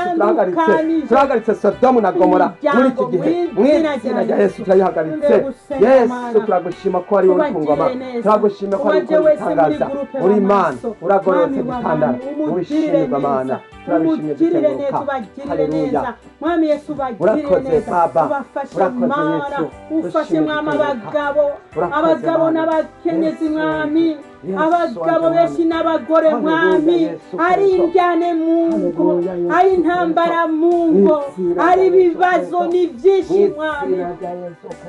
turahagaritse sodomu na gomora muri iki gihe mu izina rya yesu turayihagaritse yesu turagushima ko ari wowe ku ngoma turagushima ko ari wowe ubitangaza uri imana uragororotse gitandara ubishimirwa mana turabishimye dukenguruka haleluya mwami yesu ubagirire urakoze neza baba ubafashe urakoze mana yesu ufashe mwami abagabo Urakoze, abagabo Mana. n'abakenyezi Yesu, mwami Yesu, abagabo wanjye, benshi n'abagore Haleluya, mwami Yesu ari Kristo. injyane mu ngo Haleluya, Yesu ari intambara mu ngo Kristo. ari Yesu ibibazo Kristo. ni byinshi mwami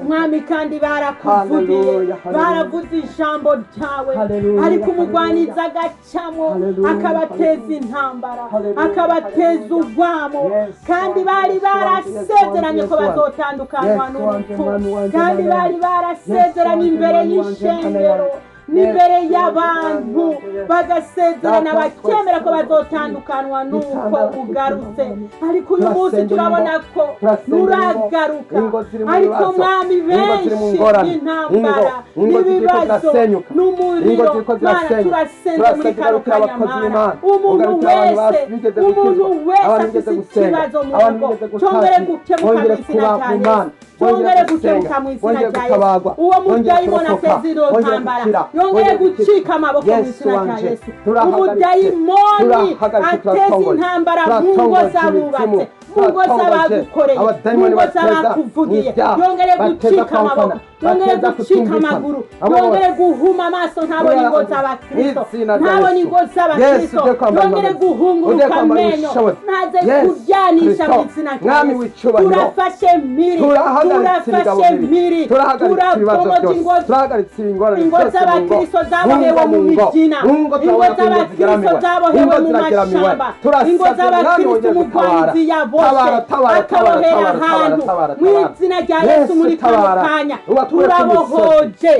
mwami kandi barakuvugiye Haleluya, haleluya. baravuze ijambo ryawe Haleluya, ariko umugwaniza haleluya. agacamo Haleluya, akabateza haleluya. intambara Haleluya, akabateza haleluya. urwamo Yes, kandi Lord, bari yes, Lord, barasezeranye yes, ko Lord. bazotandukanywa Yes, Lord, n'urupfu Mwami wanje, kandi Mana bari yanjye. barasezeranye Yes, imbere Lord, Mwami wanje, Mana y'ishengero yanjye. n'imbere Yes, y'abantu Lord, Mwami wanje. bagasezerana Data, bakemera ko twese bazotandukanywa n'uko Dutandara ugarutse Mwami. ariko uyu munsi Turasengera turabona ko turasengera nturagaruka ingo ziri mu ariko bibazo, mwami ingo ziri mu benshi ngorane, intambara ingo ziriko n'ibibazo zirasenyuka, ingo n'umuriro ziriko mana zirasenyuka. turasenze muri kano Turasengera kanya abakozi mana b'Imana, umuntu ugarukira abantu wese bigeze umuntu gukizwa, wese abantu afise bigeze gusenga, ikibazo mu abantu rugo bigeze cyongere gutazira, gukemuka mu bongere izina kuba rya mu yesu Mana, cyongere bongere gukemuka mu izina bongere rya gutabagwa, yesu uwo bongere mudayimoni kurokoka, ateza iro bongere ntambara gukira, yongere bongere gukira. gucika amaboko mu Yesu izina rya wanje, yesu turahagaritse, umudayimoni turahagaritse, ateza turatongoje, intambara mu ngo turatongoje z'abubatse imizimu, mu ngo turatongoje z'abagukoreye mu abadayimoni ngo bateza z'abakuvugiye n'ibyaha, yongere bateza gucika amaboko kwamfana, yongere bateza gucika kutumvikana. amaguru Abo yongere guhuma amaso ntabone ingo z'abakristo ntabone ingo z'abakristo yongere guhunguruka amenyo ntaze kuryanisha mu izina rya Yesu turafashe mpiri turafashe mpiri turahagaritse ingorane ingo z'abakristo zabohewe mu mijina ingo z'abakristo zabohewe mu mashamba ingo z'abakristo umugwanzi yaboshe akabohera ahantu mu izina rya Yesu muri kano kanya turabohoje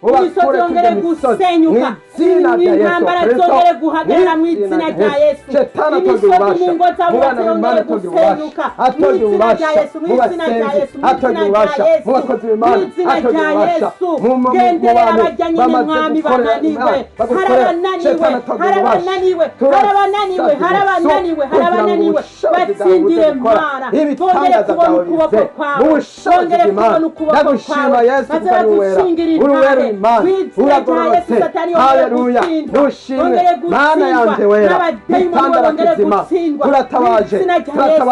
imisozi yongere gusenyuka intambara zongere guhagarara mu izina rya Yesu imisozi mu ngo z'abubatsi yongere gusenyuka mu izina rya Yesu mu izina rya Yesu mu izina rya Yesu mu izina rya Yesu genderera abajyanye n'umwami bananiwe harabananiwe batsindire Mana bongere kubona ukuboko kwawe bongere kubona ukuboko kwawe maze badushingire intare mu izina rya Yesu satani yongere gutsindwa bongere gutsindwa n'abadayimoni bongere gutsindwa mu izina rya Yesu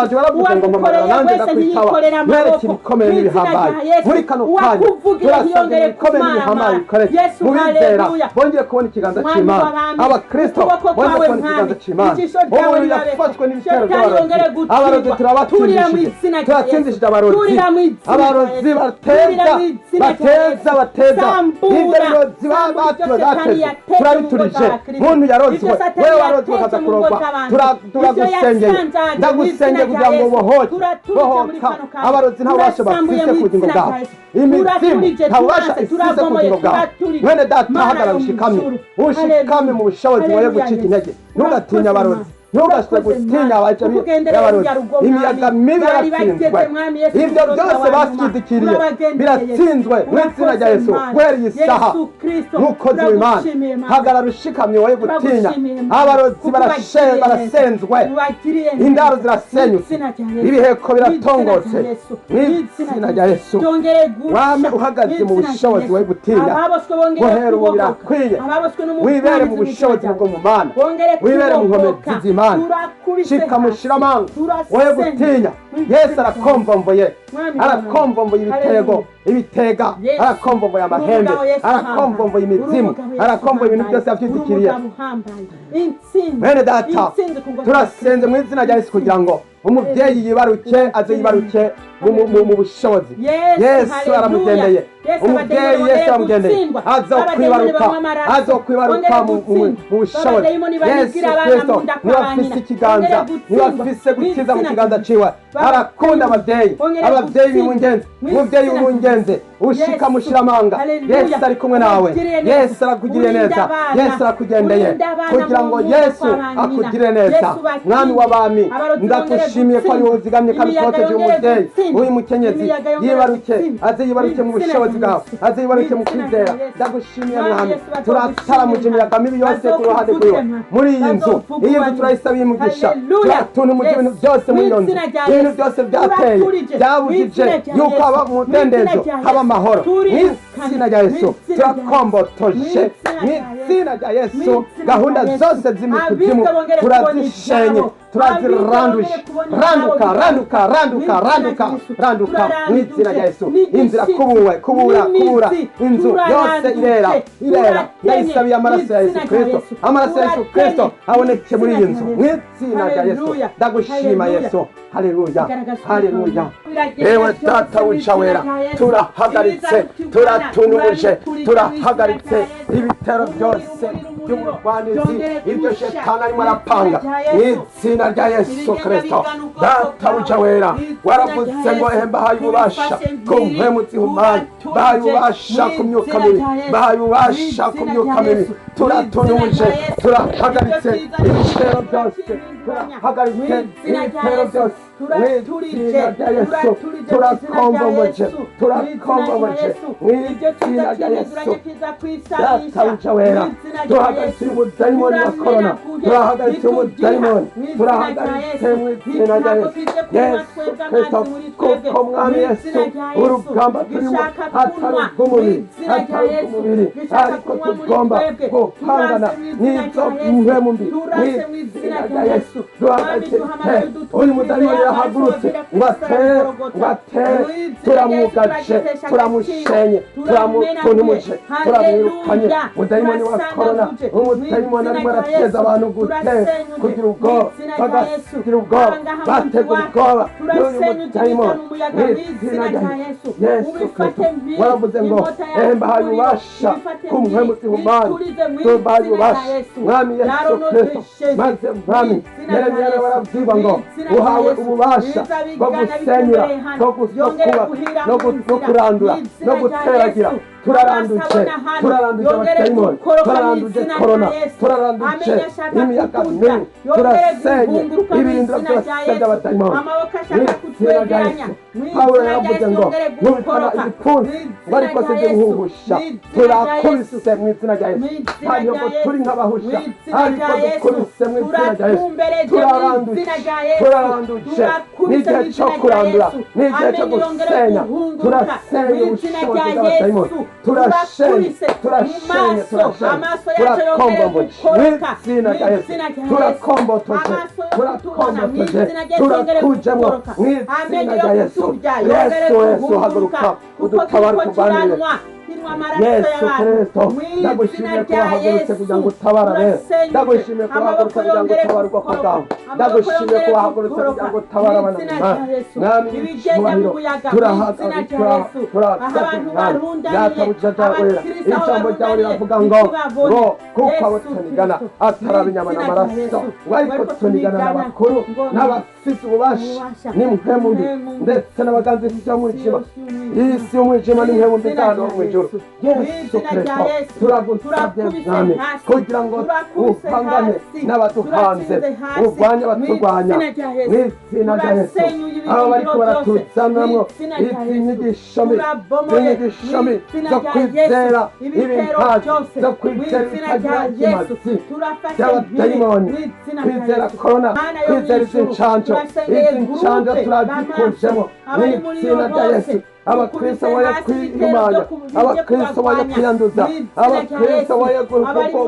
uwagukoreye wese ntiyikorere amaboko mu izina rya Yesu uwakuvugira ntiyongere kumara Yesu haleluya bongeye kubona ikiganza cy'Imana abakristo bongeye kubona ikiganza cy'Imana ubu yafashwe n'ibitero by'abarozi abarozi turabatsindishije turatsindishije abarozi bateza ibirozi bateze turabiturije muntu yarozwe wewe warozwe ukaza kurogwa turagusengeye ndagusengeye kugira ngo bohoka abarozi nta bubasha bafise ku bugingo bwawe imizimu nta bubasha ifise ku bugingo bwawe mwene data hagarara ushikame mu bushobozi woye gucika intege ntugatinya abarozi ntugashobore gutinya abarozi imiyaga mibi yaratsinzwe ibyo byose bashyidikiriye biratsinzwe mu izina rya Yesu guhera iyi saha mukozi w'Imana hagarara ushikamye woye gutinya abarozi barasenzwe indaro zirasenyutse ibiheko biratongotse mu izina rya Yesu wame uhagaze mu bushobozi woye gutinya guhera ubu birakwiye wibere mu bushobozi bwo mu Mana wibere mu nkomezi z'Imana shika mushiramanga woye gutinya Yesu arakomvomboye ibitega arakomvomboye amahembe arakomvomboye imizimu arakomvomboye ibintu byose yavyizikiriye bene data turasenze mu izina rya Yesu kugira ngo umuvyeyi yibaruke aze yibaruke mu bushobozi Yesu aramugendeye umuvyeyi Yesu aramugendeye azokwibaruka mu bushobozi Yesu Kristo niwe afise ikiganza niwe afise gukiza mu kiganza ciwe arakunda abavyeyi b'ibungenze umuvyeyi w'ubungenze ushika mushiramanga Yesu ari kumwe nawe Yesu arakugiriye neza Yesu arakugendeye kugira ngo Yesu akugirire neza mwami w'abami ndakushimiye ko ari wowe uzigamye kandi uproteje umuvyeyi uyu mukenyezi yibaruke aze yibaruke mu bushobozi bwawe aze yibaruke mu kwizera ndagushimiye mwami turataramuje imiyaga mibi yose ku ruhande rwiwe muri iyi nzu turayisabiye umugisha turatuna mu bintu byose muri iyo nzu ibintu byose byateye byabujije yuko haba umudendezo haba amahoro mu izina rya Yesu turakombotoje mu izina rya Yesu gahunda zose z'imikuzimu turazishenye turaziranduje randuka mu izina rya Yesu inzira kubura inzu yose irera ndayisabiye amaraso ya Yesu Kristo aboneke muri iyi nzu mu izina rya Yesu ndagushima Yesu haleluya ewe data w'icawera turahagaritse turatunuje turahagaritse ibitero byose by'umurwanizi ibyo shetani arimo arapanga mu izina rya Yesu Kristo data w'icawera waravuze ngo mbahaye ububasha ku mpwemu zihumanye mbahaye ububasha ku myuka mibi mbahaye ububasha ku myuka mibi turatunuje turahagaritse ibitero byose turahagaritse ibitero byose mw'izina rya Yesu turakombomoje mw'izina rya Yesu data w'icawera turahagaritse umudayimoni wa korona turahagaritse umudayimoni turahagaritse mw'izina rya Yesu Kristo kuko mwami Yesu urugamba turimo atari ubw'umubiri ariko tugomba guhangana n'izo mpwemu mbi mu izina rya Yesu duhagaritse uyu mudayimoni yahagurutse ngo atere turamwugaje turamushenye turamutuntumuje turamwirukanye mudayimoni wa korona umudayimoni arimo arateza abantu kugira ubwoba bagagira ubwoba batega ubwoba n'uyu mudayimoni mu izina rya Yesu Kristo waravuze ngo mbahaye ububasha ku mpwemu zihumanye tubahaye ububasha mwami Yesu Kristo maze mwami Yeremiya nawe arabwirwa ngo uhawe ububasha bwo gusenyera bwo kubaka no kurandura no guteragira turaranduje abadayimoni turaranduje korona turaranduje imiyaga mibi turasenye ibirindiro byose by'abadayimoni n'izina rya Yesu Pawulo yaravuze ngo nubitana igipfunsi ngo ariko sibyo guhuhusha turakubise mu izina rya Yesu ntabwo turi nk'abahusha ariko dukubise mu izina rya Yesu turaranduje n'igihe cyo kurandura n'igihe cyo gusenya turasenye ubushobozi bw'abadayimoni turashenye turakombotoje mw'izina rya Yesu turakombotoje turakujemo mw'izina rya Yesu Yesu haguruka udutabare kuvanire Yesu Kristo ndagushimiye ko wahagurutse kugira ngo utabara rero ndagushimiye ko wahagurutse kugira ngo utabare ubwoko bwawe ndagushimiye ko wahagurutse kugira ngo utabare abana b'Imana mwami w'icyubahiro ijambo ryawe riravuga ngo kuko abo tunigana ataraba inyama n'amaraso ngo ariko tunigana n'abakuru n'abafite ububasha n'impwemu mbi ndetse n'abaganzi b'isi y'umwijima isi y'umwijima n'impwemu mbi z'ahantu ho mu ijuru Yesu Kristo turagusabye mwami kugira ngo uhangane n'abaduhanze urwanye abaturwanya n'izina rya Yesu abo bariko baratuzanamwo izi nyigisho mbi zo kwizera ibintazi zo kwizera ibitagira ikimazi by'abadayimoni kwizera korona kwizera izi nshanjo turazikujemo n'izina rya Yesu abakristo boye kwihimanya abakristo boye kwiyanduza abakristo boye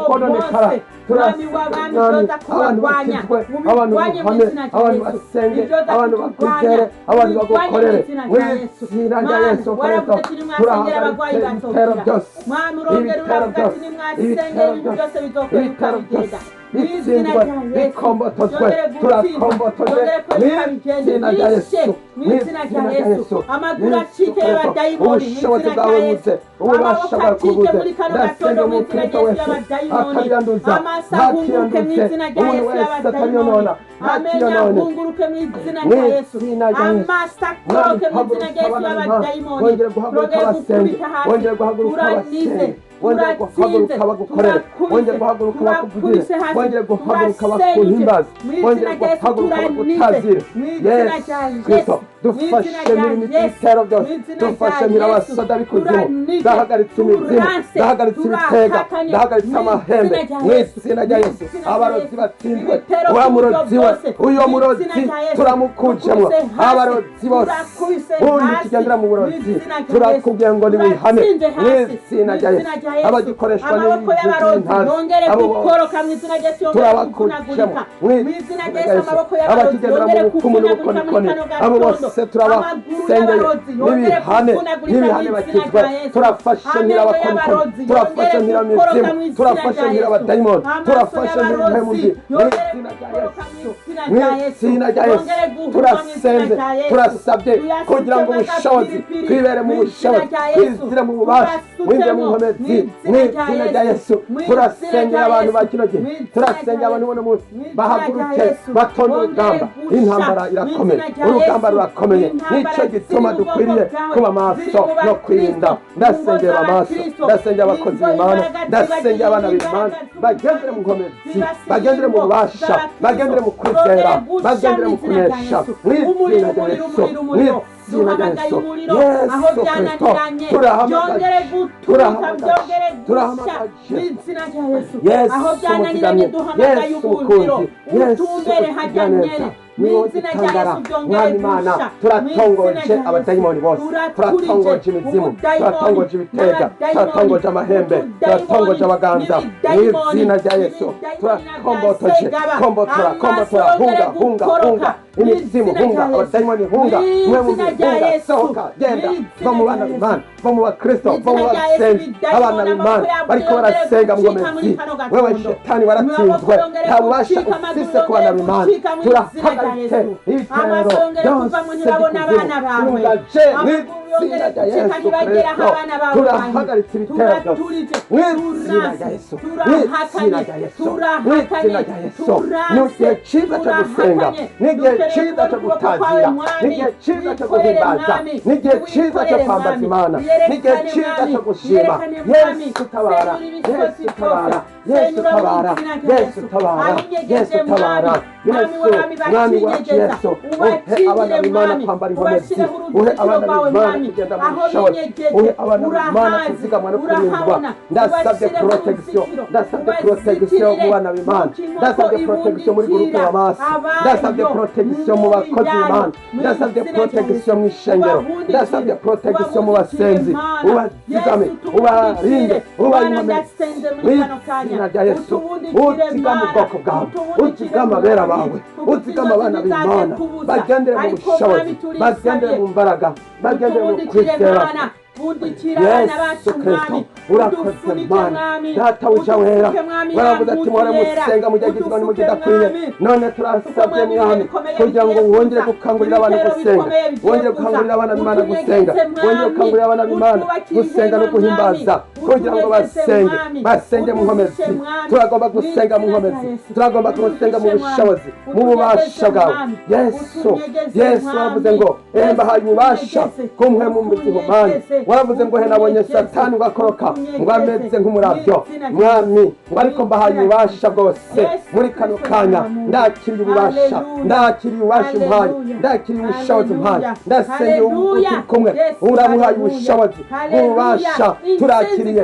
kononekara turasangana abantu bakizwe abantu bahame abantu basenge abantu bakwizere abantu bagukorere mw'izina rya Yesu Kristo turahagaritse ibitero byose bitsinzwe bikombotozwe turakombotozwe mw'izina rya Yesu amaguru acike y'abadayimoni ubushobozi bwawe buze ububasha bwawe kubuze ndasenga umukristo wese atariyanduza ntakiyanduze umuntu wese atariyonona ntakiyonone mw'izina rya Yesu mwami haguruka abana b'Imana wongere guhaguruka abasenge wongere guhaguruka abasenge wongere guhaguruka bagukorere wongere guhaguruka bakuvugire wongere guhaguruka bakuhimbaze wongere guhaguruka bagutazire Yesu Kristo dufashe mirimo ibitero byose dufashe mirabasada bikuzimu ndahagaritse imizimu ndahagaritse ibitega ndahagaritse amahembe mw'izina rya Yesu abarozi batsinzwe wa murozi we uyo murozi turamukujemo abarozi bose undi kigendera mu burozi turakubwiye ngo niwihane mw'izina rya Yesu abagikoreshwa n'intazi abo turabakujemo mw'izina rya Yesu abakigendera mu bupfumu n'ubukonikoni abo bose turabasengeye n'ibihane bakizwe turafashe nk'irabakonikoni turafashe nk'iramizimu turafashe nk'irabadayimoni turafashe nk'ibihemu mbi mw'izina rya Yesu turasenze turasabye kugira ngo ubushobozi twibere mu bushobozi twizire mu bubasha winjire mu nkomezi mw'izina rya Yesu turasengera abantu ba kino gihe turasengera abantu buno munsi bahaguruke batonde urugamba intambara irakomeye urugamba rurakomeye nicyo gituma dukwiriye kuba maso no kwirinda ndasengera amaso ndasengera abakozi b'Imana ndasengera abana b'Imana bagendere mu nkomezi bagendere mu bubasha bagendere mu kwizera bagendere mu kunesha mw'izina rya Yesu mw'izina rya Yesu Yesu Kristo turahamagaje Yesu mukigamye Yesu mukunzi Yesu ukiganeza ni wowe gitangara mwami imana turatongoje abadayimoni bose turatongoje imizimu turatongoje ibitega turatongoje amahembe turatongoje abaganza mu izina rya yesu turakombotoje kombotora hunga imizimu hunga abadayimoni hunga mwe mu hunga sohoka genda va mu bana b'imana va mu bakristo va mu basenzi abana b'imana bariko barasenga mugomezi wewe shetani waratsinzwe nta bubasha ufise ku bana b'imana turahagaritse ibitero byose by'ugaje mw'izina rya yesu kristo turahagaritse ibitero byose mw'izina rya yesu mw'izina rya yesu mw'izina rya yesu n'igihe cyiza cyo gusenga n'igihe cyiza cyo gutazira n'igihe cyiza cyo guhimbaza n'igihe cyiza cyo kwambaza imana n'igihe cyiza cyo gushima yesu tabara yesu tabara yesu tabara yesu tabara yesu tabara yesu mwami wacu yesu uhe abana b'imana kwambara inkomezi uhe abana b'imana kugenda mu bushobozi uhe abana b'imana kuzigamwa no kurindwa ndasabye protection mu bana b'imana ndasabye protection muri gurupe y'amasi ndasabye protection mu bakozi b'imana ndasabye protection mu ishengero ndasabye protection mu basenzi ubazigame ubarinde ubayinkomeze mw'izina rya yesu uzigame ubwoko bwawe uzigame abera bawe uzigame abana b'imana bagendere mu bushobozi bagendere mu mbaraga bagendere mu kwizera yesu kristo urakoze mana data w'ija wera baravuze ati muhore musenga mujyagizwa nimugidakwiye none turasabye mwami kugira ngo wongere gukangurira abantu gusenga wongere gukangurira abana b'imana gusenga wongere gukangurira abana b'imana gusenga no guhimbaza kugira ngo basenge mu nkomezi turagomba gusenga mu nkomezi turagomba gusenga mu bushobozi mu bubasha bwawe yesu waravuze ngo mbahaye ububasha kumwe mu muzihumane waravuze ngo nabonye satani ngo akoroka ngo ameze nk'umurabyo mwami ngo ariko mbahaye ububasha bwose muri kano kanya ndakiriye ububasha umpaye ndakiriye ubushobozi umpaye ndasengeye turi kumwe urabuhaye ubushobozi ububasha turakiriye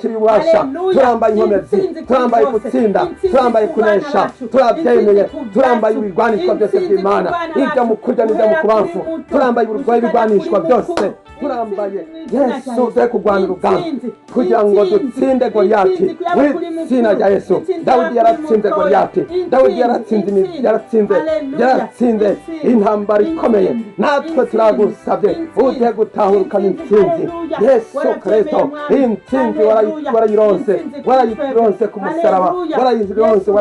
ububasha turambaye inkomezi turambaye gutsinda turambaye kunesha turabyemeye turambaye ibigwanishwa byose by'imana ibyo mu kurya n'ibyo mu kubamfu turambaye uburwayi bigwanishwa byose turambaye yesu dore kurwana urugamba kugira ngo dutsinde Goliyati mw'izina rya yesu dawidi yaratsinze Goliyati dawidi yaratsinze intambara ikomeye natwe turagusabye ugiye gutahurukana intsinzi yesu kristo iyi ntsinzi warayironse ku musaraba warayironse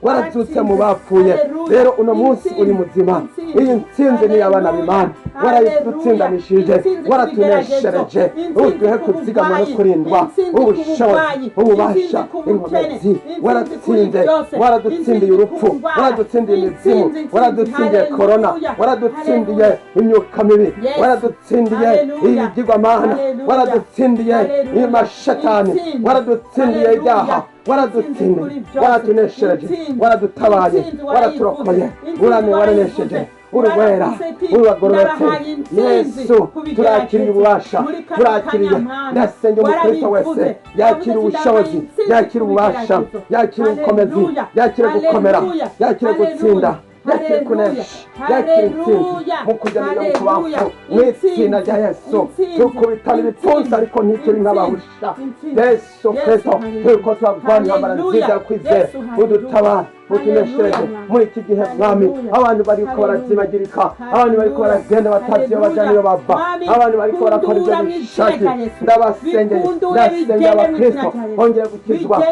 warazutse mu bapfuye rero uno munsi uri muzima iyi ntsinzi ni abana b'imana warayidutsindanishije waratuneshereje uduhe kuzigamwa no kurindwa ubushobozi ububasha inkomezi waradutsindiye urupfu waradutsindiye imizimu waradutsindiye korona waradutsindiye imyuka mibi waradutsindiye ibigirwamana waradutsindiye amashatani waradutsindiye ibyaha waradutsindiye waratuneshereje waradutabaye waraturokoye waranesheje urwera uragororotse yesu turakiriye ububasha turakiriye ndasenge umukristo wese yakira ubushobozi yakira ububasha yakira ubukomezi yakira gukomera yakira gutsinda yakira kunesha yakira intsinzi mu kujyanira mu kubamfu mw'izina rya yesu tukubitana ibipfunsi ariko ntituri nk'abahusha yesu kristo turiko turarwanya intambara nziza yo kwizera udutabara utuneshereje muri iki gihe mwami abantu bariko barazimagirika abantu bariko baragenda batazi iyo baja niyo bava abantu bariko barakora ibyo bishaki ndabasengeye abakristo bongere gukizwa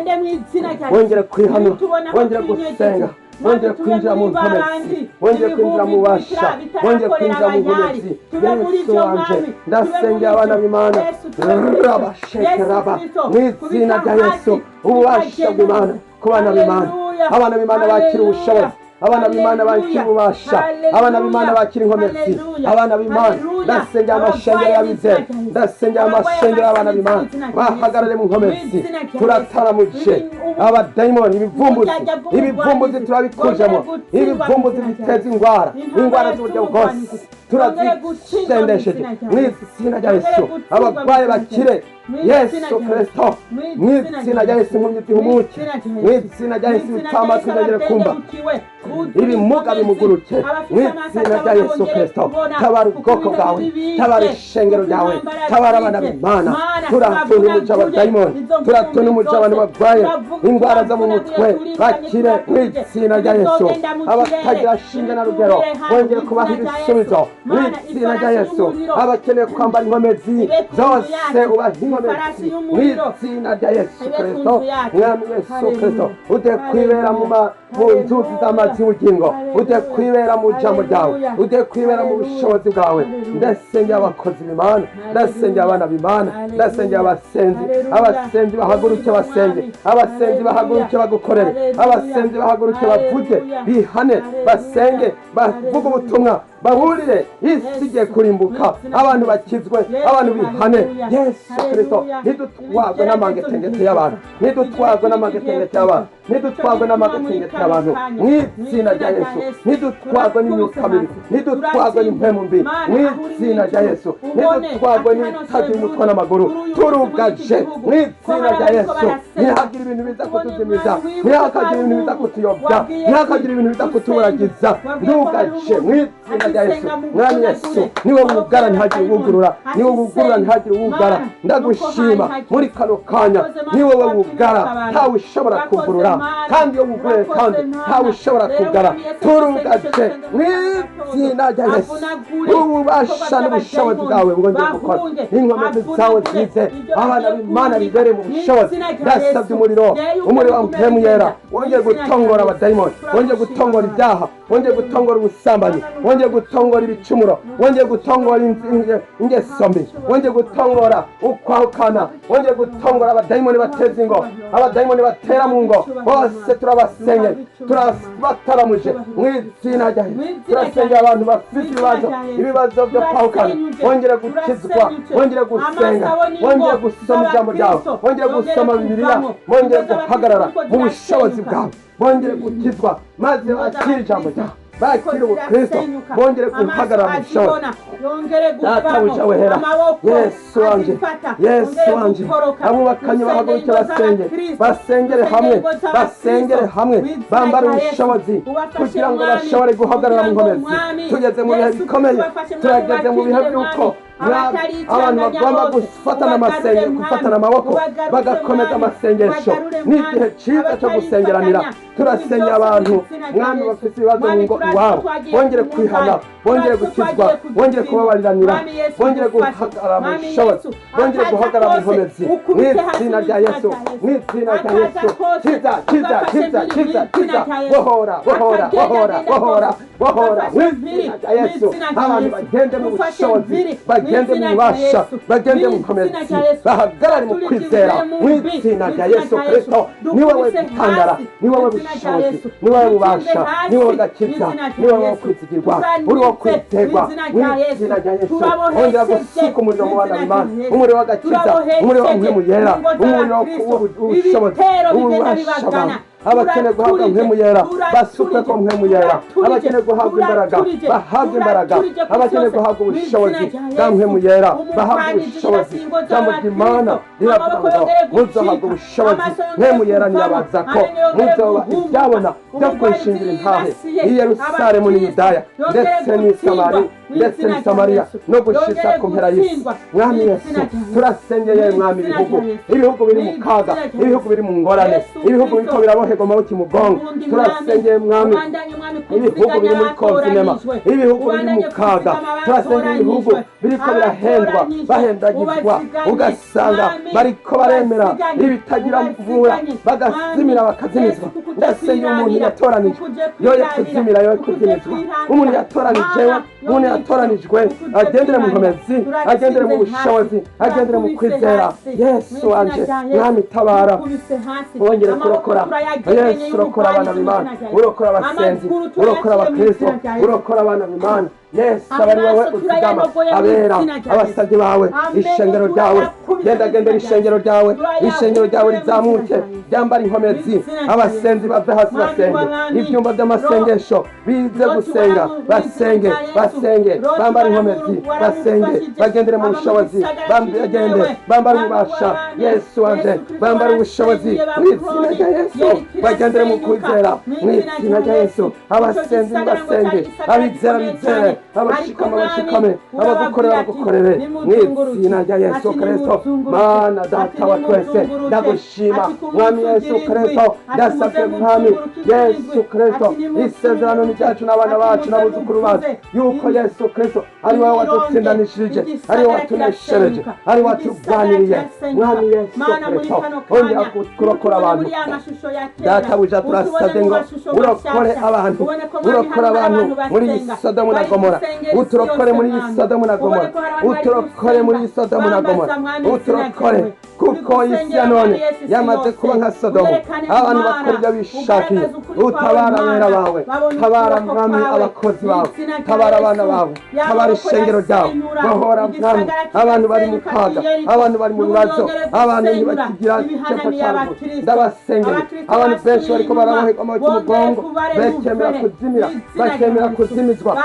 bongere kwihanura bongere gusenga wongere kwinjira mu nkomezi wongere kwinjira mu bubasha wongere kwinjira mu nkomezi yesu wanje ndasengeye abana b'imana rabashekeraba mw'izina rya yesu ububasha bw'imana ku bana b'imana abana b'imana bakira ubushobozi abana b'imana bakira ububasha abana b'imana bakira inkomezi abana b'imana ndasengeye amashengero y'abizera ndasengeye amashengero y'abana b'imana bahagarare mu nkomezi turataramuje abadayimoni ibivumbuzi turabikujemo ibivumbuzi biteza indwara z'uburyo bwose turazisendesheje mw'izina rya yesu abarwayi bakire yesu kristo mw'izina rya yesu impumyi zihumuke mw'izina rya yesu ibipfamatwi byongere kumva ibimuga bimuguruke mu izina rya Yesu Kristo. Tabara ubwoko bwawe, tabara ishengero ryawe, tabara abana b'Imana. Turatuna umuja wa dayimoni, turatuna umuja abantu barwaye indwara zo mu mutwe bakire mu izina rya Yesu. Abatagira shinge na rugero wongere kubaha ibisubizo mu izina rya Yesu. Abakeneye kwambara inkomezi zose ubaha inkomezi mu izina rya Yesu Kristo. Mwami Yesu Kristo, ude kwibera mu nzuzi z'amazi y'ubugingo, ude kwibera mu jambo ryawe, ude kwibera mu bushobozi bwawe. Ndasengera abakozi b'Imana, ndasengera abana b'Imana, ndasengera abasenzi. Abasenzi bahaguruke basenge, abasenzi bahaguruke bagukorere, abasenzi bahaguruke bavuge, bihane, basenge, bavuge ubutumwa, baburire isi igiye kurimbuka, abantu bakizwe, abantu bihane. Yesu Kristo, ntidutwagwe n'amagetengete y'abantu, ntidutwagwe n'amagetengete y'abantu, ntidutwagwe n'amagetengete y'abantu mu izina rya Yesu. Ntidutwagwe n'imyuka mibi, ntidutwagwe n'impemu mbi mu izina rya Yesu. Ntidutwagwe n'ibitagira umutwe n'amaguru, turugaje mu izina rya Yesu. Ntihagire ibintu biza kutuzimiza, ntihakagire ibintu biza kutuyobya, ntihakagire ibintu biza kutuburagiza. Ndugaje mu izina rya Yesu. Mwami Yesu, niwe wugara ntihagire uwugurura, niwe wugurura ntihagire uwugara. Ndagushima muri kano kanya, niwe wugara ntawe ushobora kugurura, kandi iyo wuguruye kandi ntawe ushobora kugara. Turugaje mu izina rya Yesu. Ububasha n'ubushobozi bwawe bwongeye gukora, inkomezi zawe zize, abana b'Imana bibereye mu bushobozi. Ndasabye umuriro wa mpemu yera wongeye gutongora abadayimoni, wongeye gutongora ibyaha, wongeye gutongora ubusambanyi, wongeye gutongora ibicumuro, wongeye gutongora ingeso mbi, wongeye gutongora ukwahukana, wongeye gutongora abadayimoni bateza ingo, abadayimoni batera mu ngo. Bose turabasenye, turabataramuje mu izina rya Yesu. Turasengera abantu bafite ibibazo byo kwahukana, wongere gukizwa, wongere gusenga, wongere gusoma ijambo ryawe, wongere gusoma Bibiliya, wongere guhagarara mu bushobozi bwawe, wongere gukizwa maze bakire ijambo ryawe, bakire ubukristo, bongere guhagarara mu bushobozi. Databuja wehera, Yesu wanje, Yesu wanje, abubakanye bahaguruke basenge, basengere hamwe, basengere hamwe, bambare ubushobozi kugira ngo bashobore guhagarara mu nkomezi. Tugeze mu bihe bikomeye, turageze mu bihe by'uko abantu bagomba gufatana amaboko bagakomeza amasengesho. Ni igihe cyiza cyo gusengeranira. Turasengera abantu mwami bafite ibibazo mu ngo iwabo, bongere kwihana, bongere gukizwa, bongere kubabariranira, bongere guhagarara mu bushobozi, bongere guhagarara mu nkomezi mu izina rya Yesu, mu izina rya Yesu. Kiza bohora mu izina rya Yesu. Abantu bagende mu bushobozi, bagende mu bubasha, bagende mu nkomezi, bahagarare mu kwizera mu izina rya Yesu Kristo. Ni wowe gutangara, ni wowe bushobozi, ni wowe bubasha, ni wowe gakiza, ni wowe kwizigirwa, uri wo kwizerwa mu izina rya Yesu. Ongera gusuka umuriro mu bana b'Imana, umuriro w'agakiza, umuriro w'umuhemu yera, umuriro w'ubushobozi, ububasha bwawe. Abakeneye guhabwa mpemu yera basukwe ko mpemu yera, abakeneye guhabwa imbaraga bahabwa imbaraga, abakeneye guhabwa ubushobozi bwa mpemu yera bahabwa ubushobozi. Jambo ry'Imana riravuga ngo muzohabwa ubushobozi, mpemu yera niyabaza ko muzoba ibyabona byo kwishingira intahe i Yerusalemu n'i Yudaya ndetse n'i Samariya no gushitsa ku mpera y'isi. Mwami Yesu, turasengeye mwami ibihugu biri mu kaga, ibihugu biri mu ngorane, ibihugu biriko biraboherwa amaboko imugongo. Turasengeye mwami ibihugu biri muri kontinema, ibihugu biri mu kaga. Turasengeye ibihugu biriko birahendwa, bahendagizwa, ugasanga bariko baremera ibitagira mvura, bagazimira bakazimizwa. Ndasengeye umuntu yatoranijwe yoye kuzimira, yoye kuzimizwa. Umuntu yatoranijwe, umuntu yatoranijwe agendere mu nkomezi, agendere mu bushobozi, agendere mu kwizera. Yesu wanje mwami tabara, wongere kurokora. Yesu urokora abana b'Imana, urokora abasenzi, urokora abakristo, urokora abana b'Imana. Yesu abari wowe uzigama abera, abasabyi bawe, ishengero ryawe gendera ishengero ryawe, ishengero ryawe rizamuke ryambara inkomezi, abasenzi bave hasi basenge, ibyumba by'amasengesho bize gusenga, basenge bambara inkomezi, basenge bagendere mu bushobozi, bagende bambara ububasha. Yesu wanje bambara ubushobozi mu izina rya Yesu, bagendere mu kwizera mu izina rya Yesu. Abasenzi basenge, abizera bizere, abashikama bashikame, abagukorera bagukorere mu izina rya Yesu Kristo. Mana data wa twese ndagushima mwami Yesu Kristo, ndasabye mwami Yesu Kristo, isezerano ni ryacu n'abana bacu n'abuzukuru bacu, yuko Yesu Kristo ari wowe wadutsindanishirije, ari wowe watuneshereje, ari wowe waturwaniriye. Mwami Yesu Kristo, ongera kurokora abantu. Databuja turasabye ngo urokore abantu, urokore abantu muri Sodomu na Gomora, uturokore muri Sodomu na Gomora, uturokore muri Sodomu na Gomora, uturokore kuko isi ya none yamaze kuba nka Sodomu, abantu bakora ibyo bishakiye. Utabara abera bawe, tabara mwami abakozi bawe, tabara abana bawe, tabara ishengero ryawe, bahora mwami abantu bari mu kaga, abantu bari mu bibazo, abantu ntibakigira icyapa cyabo. Ndabasengera abantu benshi bariko baraboheka amaboko umugongo, bakemera kuzimira, bakemera kuzimizwa,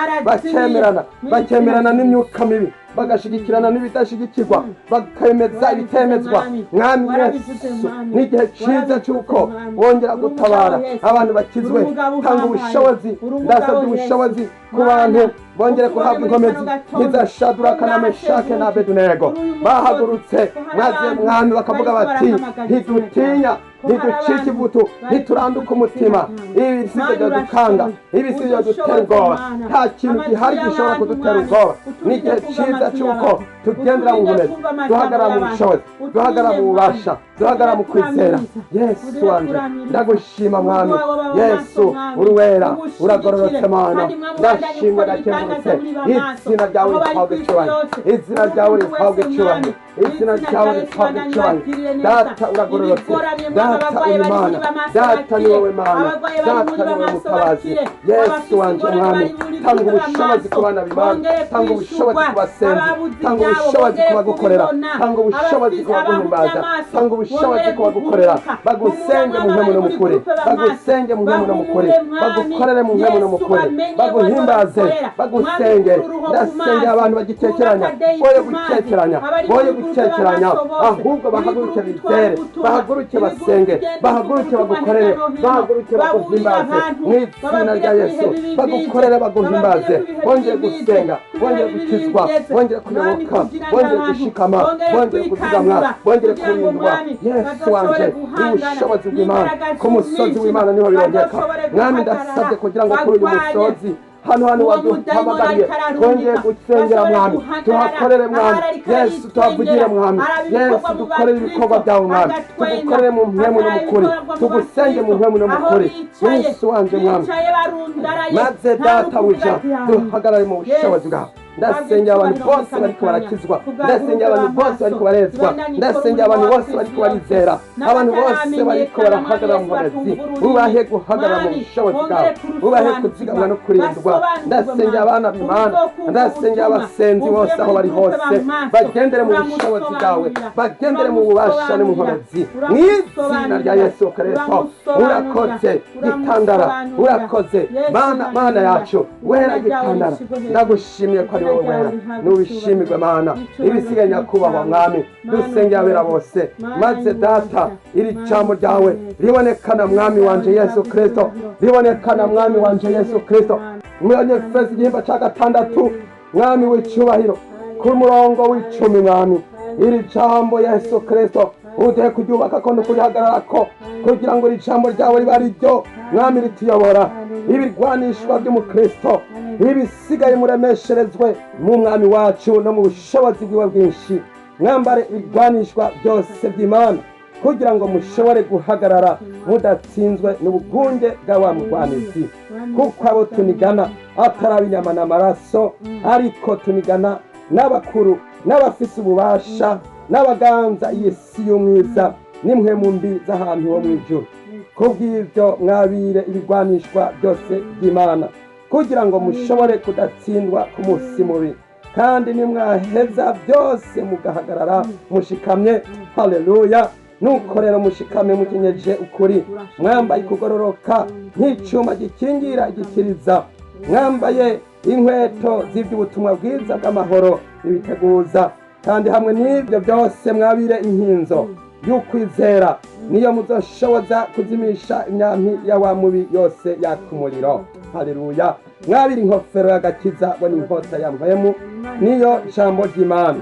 bakemerana n'imyuka mibi, bagashigikirana n'ibidashigikirwa, bakemeza ibitemezwa. Mwami Yesu, n'igihe cyiza cy'uko wongera gutabara abantu bakizwe. Tanga ubushobozi, ndasabye ubushobozi ku bantu bongere guhabwa inkomezi nk'iza Shadraka na Meshake na Abedenego bahagurutse, maze mwami bakavuga bati ntidutinya, ntiducike ivutu, ntituranduka umutima, ibi si byo dukanga, ibi si byo dutera ubwoba, nta kintu gihari gishobora kudutera ubwoba. n'igihe cyiza cy'uko tugendera mu bunezi, duhagarara mu bushobozi, duhagarara mu bubasha, duhagarara mu kwizera. Yesu wanje ndagushima mwami Yesu, uri wera, uragororotse Mana, ndashimwe ndakengurutse. Izina ryawe rihabwe icyubahiro, izina ryawe rihabwe icyubahiro, izina ryawe rihabwe icyubahiro. Data uragororotse, data uri Mana, data ni wowe Mana, data ni wowe mutabazi. Yesu wanje mwami, tanga ubushobozi ku bana b'Imana, tanga ubushobozi ku basenzi, tanga ubushobozi ku bagukorera, tanga ubushobozi ku baguhimbaza, tanga ubushobozi ku bagukorera, bagusenge mu mpemu no mu kuri, bagusenge mu mpemu no mu kuri, bagukorere mu mpemu no mu kuri, baguhimbaze, bagusenge. Ndasengera abantu bagitekeranya, boye gutekeranya, boye gutekeranya, ahubwo bahaguruke bizere, bahaguruke basenge, bahaguruke bagukorere, bahaguruke baguhimbaze mu izina rya Yesu, bagukorere baguhimbaze. Bongere gusenga, bongere gukizwa, bongere kuyoboka, bongere gushikama, bongere kuzigamwa, bongere kurindwa. Yesu wanje ubushobozi bw'Imana ku musozi w'Imana niho birongeka. Mwami ndasabye kugira ngo kuri uyu musozi hano waduhamagariye twongeye gusengera mwami, tuhakorere mwami Yesu, tuhavugire mwami Yesu, dukorere ibikorwa byawe mwami, tugukorere mu mpemu no mu kuri, tugusenge mu mpemu no mu kuri. Yesu wanje mwami, maze databuja duhagarare mu bushobozi bwawe. Ndasengera abantu bose bariko barakizwa, ndasengera abantu bose bariko barezwa, ndasengera abantu bose bariko barizera, abantu bose bariko barahagarara mu nkomezi. Ubahe guhagarara mu bushobozi bwawe, ubahe kuzigamwa no kurindwa. Ndasengera abana b'Imana, ndasengera abasenzi bose aho bari hose, bagendere mu bushobozi bwawe, bagendere mu bubasha no mu nkomezi mu izina rya Yesu Kristo. Urakoze gitandara, urakoze Mana yacu wera gitandara. Ndagushimiye ko ari wowe wera, nubishimirwe Mana. Ibisigaye nyakubahwa mwami, dusengera abera bose, maze data iri jambo ryawe ribonekana mwami wanje Yesu Kristo, ribonekana mwami wanje Yesu Kristo. Efeso igihimba cya 6 mwami w'icyubahiro ku murongo w'10 mwami, iri jambo Yesu Kristo ugiye kuryubaka ko no kurihagararako, kugira ngo iri jambo ryawe ribe ari ryo mwami rituyobora, ibirwanishwa by'umukristo ibisigaye muremesherezwe mu mwami wacu no mu bushobozi bwiwe bwinshi. Mwambare ibirwanishwa byose by'Imana kugira ngo mushobore guhagarara mudatsinzwe n'ubugunge bwa murwanizi, kuko abo tunigana atari inyama n'amaraso, ariko tunigana n'abakuru n'abafise ububasha n'abaganza y'isi y'umwiza nimwe mu mbi z'ahantu ho mw'ijuru. Kubw'ibyo mwabire ibirwanishwa byose by'Imana kugira ngo mushobore kudatsindwa ku munsi mubi, kandi nimwaheza byose mugahagarara mushikamye. Haleluya. Nuko rero mushikame mukenyeje ukuri, mwambaye kugororoka nk'icuma gikingira igikiriza, mwambaye inkweto z'iby'ubutumwa bwiza bw'amahoro ibiteguza, kandi hamwe n'ibyo byose mwabire inkinzo y'ukwizera, niyo muzoshoboza kuzimisha imyampi ya wa mubi yose yaka umuriro. Haleluya. Mwabire inkofero y'agakiza bo n'inkota ya mpwemu, niyo jambo ry'Imana.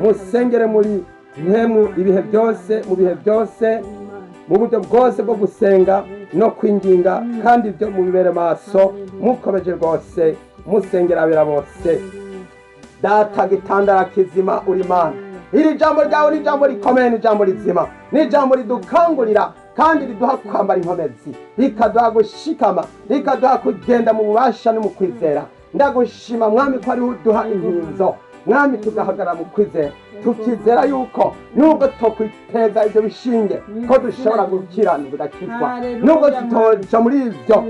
Musengere muri mpwemu ibihe byose, mu bihe byose, mu buryo bwose bwo gusenga no kwinginga, kandi ibyo mubibere maso mukomeje rwose musengera abera bose. Data gitandara kizima uri Imana, iri jambo ryawe ni jambo rikomeye, ni jambo rizima, ni jambo ridukangurira kandi riduha kwambara inkomezi, rikaduha gushikama, rikaduha kugenda mu bubasha no mu kwizera. Ndagushima Mwami ko ari uduha inkinzo Mwami, tugahagarara mu kwizera, tukizera yuko nubwo tokwiteza ibyo bishinge ko dushobora gukira tugakizwa, nubwo tutoja muri ibyo,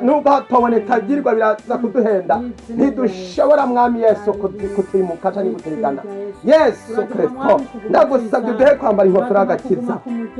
nubwo hatoboneka byirwa biraza kuduhenda, ntidushobora Mwami Yesu kutirimuka cyangwa kutirigana. Yesu Kristo, ndagusabye uduhe kwambara inkofero y'agakiza.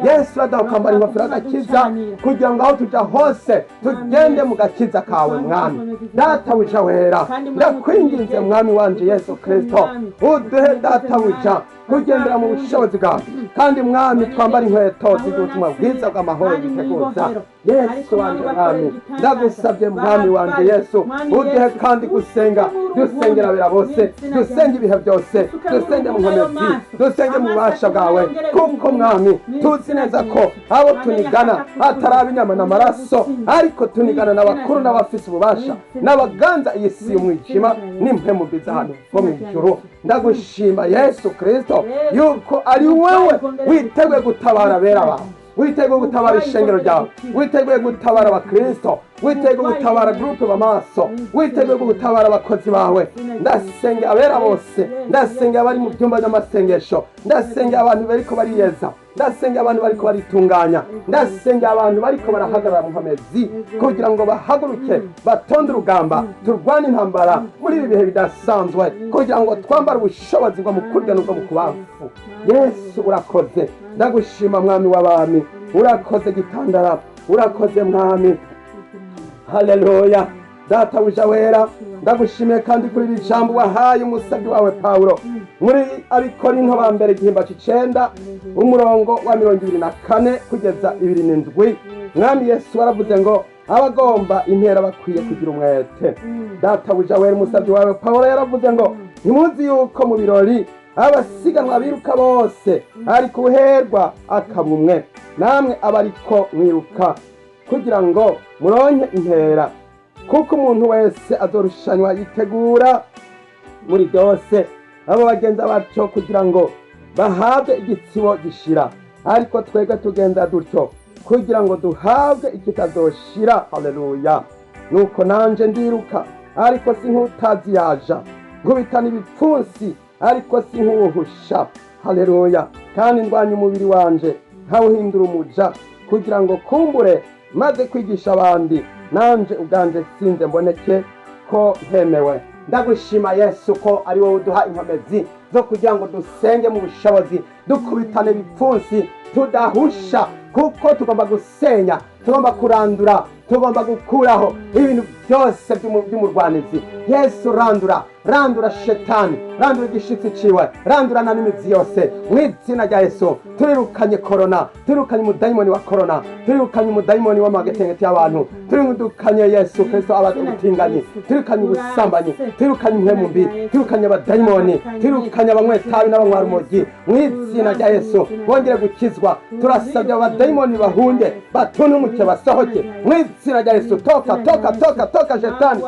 Yesu uraduha kwambara inkofero y'agakiza kugira ngo aho tuja hose tugende mu gakiza kawe Mwami. Data wija wera, ndakwinginze Mwami wanje Yesu Kristo, uduhe Data wija kugendera mu bushobozi bwawe, kandi Mwami twambara inkweto z'ubutumwa bwiza bw'amahoro biteguza. Yesu wanje Mwami, ndagusabye Mwami wanje Yesu, uduhe kandi gusenga, dusengera abera bose, dusenge ibihe byose, dusenge mu nkomezi, dusenge mu bubasha bwawe, kuko Mwami tuzi neza ko abo tunigana atari inyama n'amaraso, ariko tunigana n'abakuru n'abafise ububasha n'abaganza iyi si y'umwijima n'impemu mbiza hano bo mu ijuru. Ndagushima Yesu Kristo yuko ari wewe witeguye gutabara abera bawe, witeguye gutabara ishengero ryawe, witeguye gutabara abakristo, witeguye gutabara groupe b'amaso, witeguye gutabara abakozi bawe. Ndasenga abera bose, ndasenga abari mu byumba by'amasengesho, ndasenga abantu bariko bariyeza, ndasenga abantu bariko baritunganya, ndasenga abantu bariko barahagarara mu nkomezi kugira ngo bahaguruke batonde urugamba, turwane intambara muri ibi bihe bidasanzwe, kugira ngo twambare ubushobozi bwo mu kurya n'ubwo mu kubafu. Yesu urakoze, ndagushima Mwami w'abami, urakoze gitandara, urakoze Mwami. Haleluya. Data wija wera, ndagushimiye kandi kuri iri jambo wahaye umusabyi wawe Pawulo muri Abikorinto ba mbere igihimba c'9 umurongo wa 24 kugeza 27. Mwami Yesu waravuze ngo abagomba intera bakwiye kugira umwete. Data wija wera, umusabyi wawe Pawulo yaravuze ngo ntimuzi yuko mu birori abasiganwa biruka bose ariko uherwa akabumwe, namwe abariko mwiruka kugira ngo muronke intera, kuko umuntu wese azorushanywa yitegura muri byose. Abo bagenza batyo kugira ngo bahabwe igitsibo gishira, ariko twebwe tugenda dutyo kugira ngo duhabwe ikitazoshira. Haleluya. Nuko nanje ndiruka ariko si nk'utazi yaja, nkubitana ibipfunsi ariko si nk'uwuhusha. Haleluya. kandi ndwanya umubiri wanje nkawuhindura umuja kugira ngo kumbure maze kwigisha abandi nanje ubwanje sinze mboneke ko ntemewe. Ndagushima Yesu ko ari wowe uduha inkomezi zo kugira ngo dusenge mu bushobozi, dukubitane ibipfunsi tudahusha, kuko tugomba gusenya, tugomba kurandura, tugomba gukuraho ibintu byose by'umurwanizi. Yesu randura shetani, randura igishitsi ciwe, randura n'imizi yose mu izina rya Yesu. Turirukanye korona, turirukanye umudayimoni wa korona, turirukanye umudayimoni w'amagetengeti y'abantu, turirukanye Yesu Kristo abadutinganye, turirukanye ubusambanyi, turirukanye impwemu mbi, turirukanye abadayimoni, turirukanye abanywetabi n'abanywa urumogi mu izina rya Yesu. Bongere gukizwa, turasabye abadayimoni bahunge, batunumuke, basohoke mu izina rya Yesu. Toka shetani,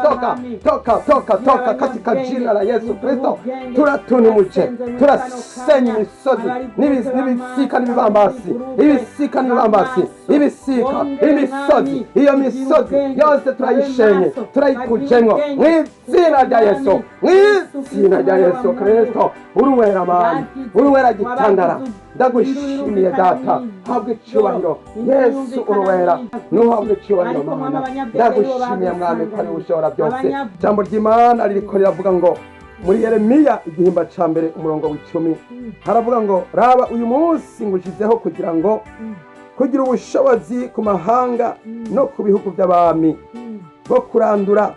toka katika jina la Yesu Kristo. Turatunumuke, turasenya imisozi n'ibisika n'ibibambasi, ibisika n'ibibambasi, ibisika, imisozi, iyo misozi yose turayishenye, turayikujemwo mu izina rya Yesu, mu izina rya Yesu Kristo. Uruwera mani, uruwera gitandara, ndagushimiye data, habwe icyubahiro Yesu. Uruwera nuhabwe icyubahiro Mana, ndagushimiye mwami mwami ko ari ushobora byose ijambo ry'Imana ririko riravuga ngo muri Yeremiya igihimba ca mbere umurongo w'icumi haravuga ngo raba uyu munsi ngushizeho kugira ngo kugira ubushobozi ku mahanga no ku bihugu by'abami bwo kurandura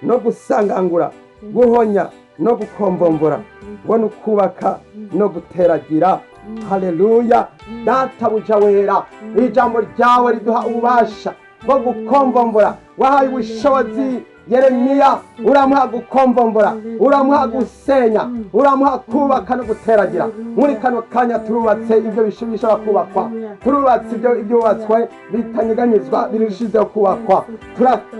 no gusangangura guhonya no gukombombora ngo ni ukubaka no guteragira. Haleluya. Databuja wera, ijambo ryawe riduha ububasha bwo gukombombora. Wahaye ubushobozi Yeremiya, uramuha gukombombora, uramuha gusenya, uramuha kubaka no guteragira. Muri kano kanya turubatse ibyo bishobora kubakwa, turubatse ibyo ibyubatswe bitanyeganyezwa birushijeho kubakwa.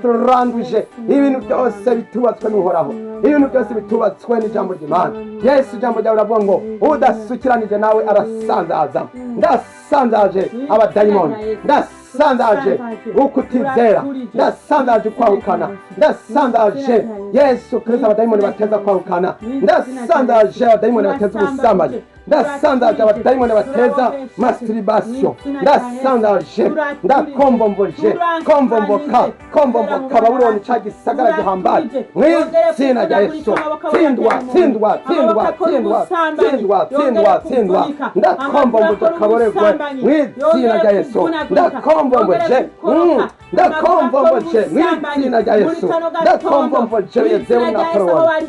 Turanduje ibintu byose bitubatswe n'Uhoraho, ibintu byose bitubatswe n'ijambo ry'Imana. Yesu, ijambo ryawe riravuga ngo udasukiranije nawe arasanzaza. Ndasanzaje abadayimoni, ndasanzaje ukutizera, ndasanzaje kwahukana, ndasanzaje Yesu Kristo abadayimoni bateza kwahukana, ndasanzaje abadayimoni bateza ubusambanyi, ndasanzaje abadayimoni bateza masturbation, ndasanzaje ndakombomboje kombomboka Babuloni ca gisagara gihambaye mw'izina rya Yesu. Tsindwa ndakombomboje kaboregwe mw'izina rya Yesu. Ndakombomboje mw'izina rya Yesu. Ndakombomboje yezewe na Korowani,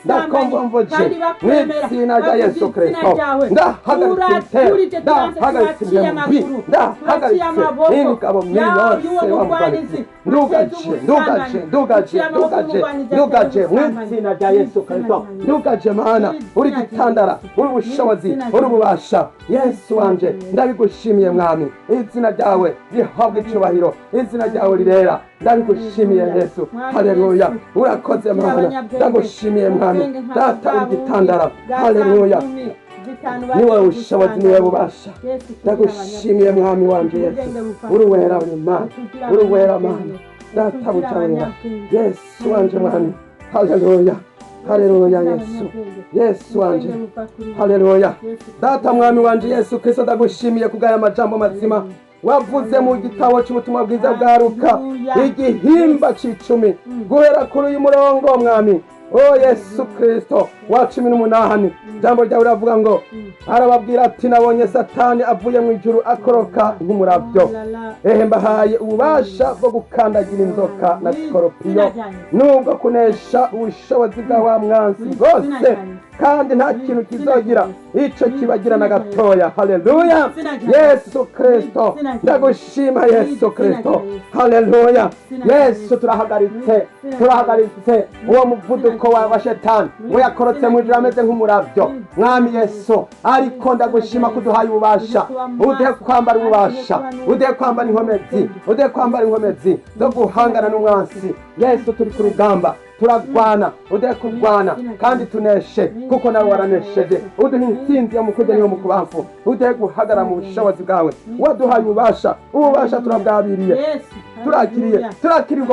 ndakombomboje mw'izina rya Yesu Kristo. Ndahagaritse imbi, ndahagaritse imigabo mibi yose wa mugwanisi. Ndugaje mw'izina rya Yesu Kristo. Ndugaje Mana, uri gitandara, uri ubushobozi, uri ububasha. Yesu wanje ndabigushimiye mwami, izina ryawe rihabwe icubahiro, izina ryawe rirera. Ndabigushimiye Yesu. Haleluya. Urakoze Mana, ndagushimiye mwami. Data uri gitandara. Haleluya. Niwe ubushobozi, niwe bubasha. Ndagushimiye mwami wanje Yesu. Uri wera, uri Mana, uri wera Mana. Data bucawera Yesu wanje mwami. Haleluya. Haleluya Yesu. Yesu wanje. Haleluya. Data mwami wanje Yesu Kristo, ndagushimiye kubw'aya majambo mazima wavuze mu gitabo cy'ubutumwa bwiza bwa Luka igihimba c'icumi guhera kuri uyu murongo mwami. O Yesu Kristo wa 18 jambo ryawe riravuga ngo arababwira ati nabonye Satani avuye mu ijuru akoroka nk'umuravyo. Mbahaye ububasha bwo gukandagira inzoka na skoropiyo nubwo kunesha ubushobozi bwa wa mwansi bwose, kandi nta kintu kizogira ico kibagira na gatoya. Haleluya. Yesu Kristo ndagushima Yesu Kristo. Haleluya. Yesu turahagaritse uwo muvuduko wa Shetani ngo yakorotse mu ijuru ameze nk'umuravyo mwami Yesu. Ariko ndagushima kuduhaye ububasha, udehe kwambara ububasha, udehe kwambara inkomezi zo guhangana n'umwansi. Yesu turi ku rugamba turagwana, udehe kurwana kandi tuneshe kuko nawe waranesheje. Uduhe intsinzi yo mu kurya niyo mu kubamfu, udehe guhagarara mu bushobozi bwawe. Waduhaye ububasha turabwabiriye, turakiriye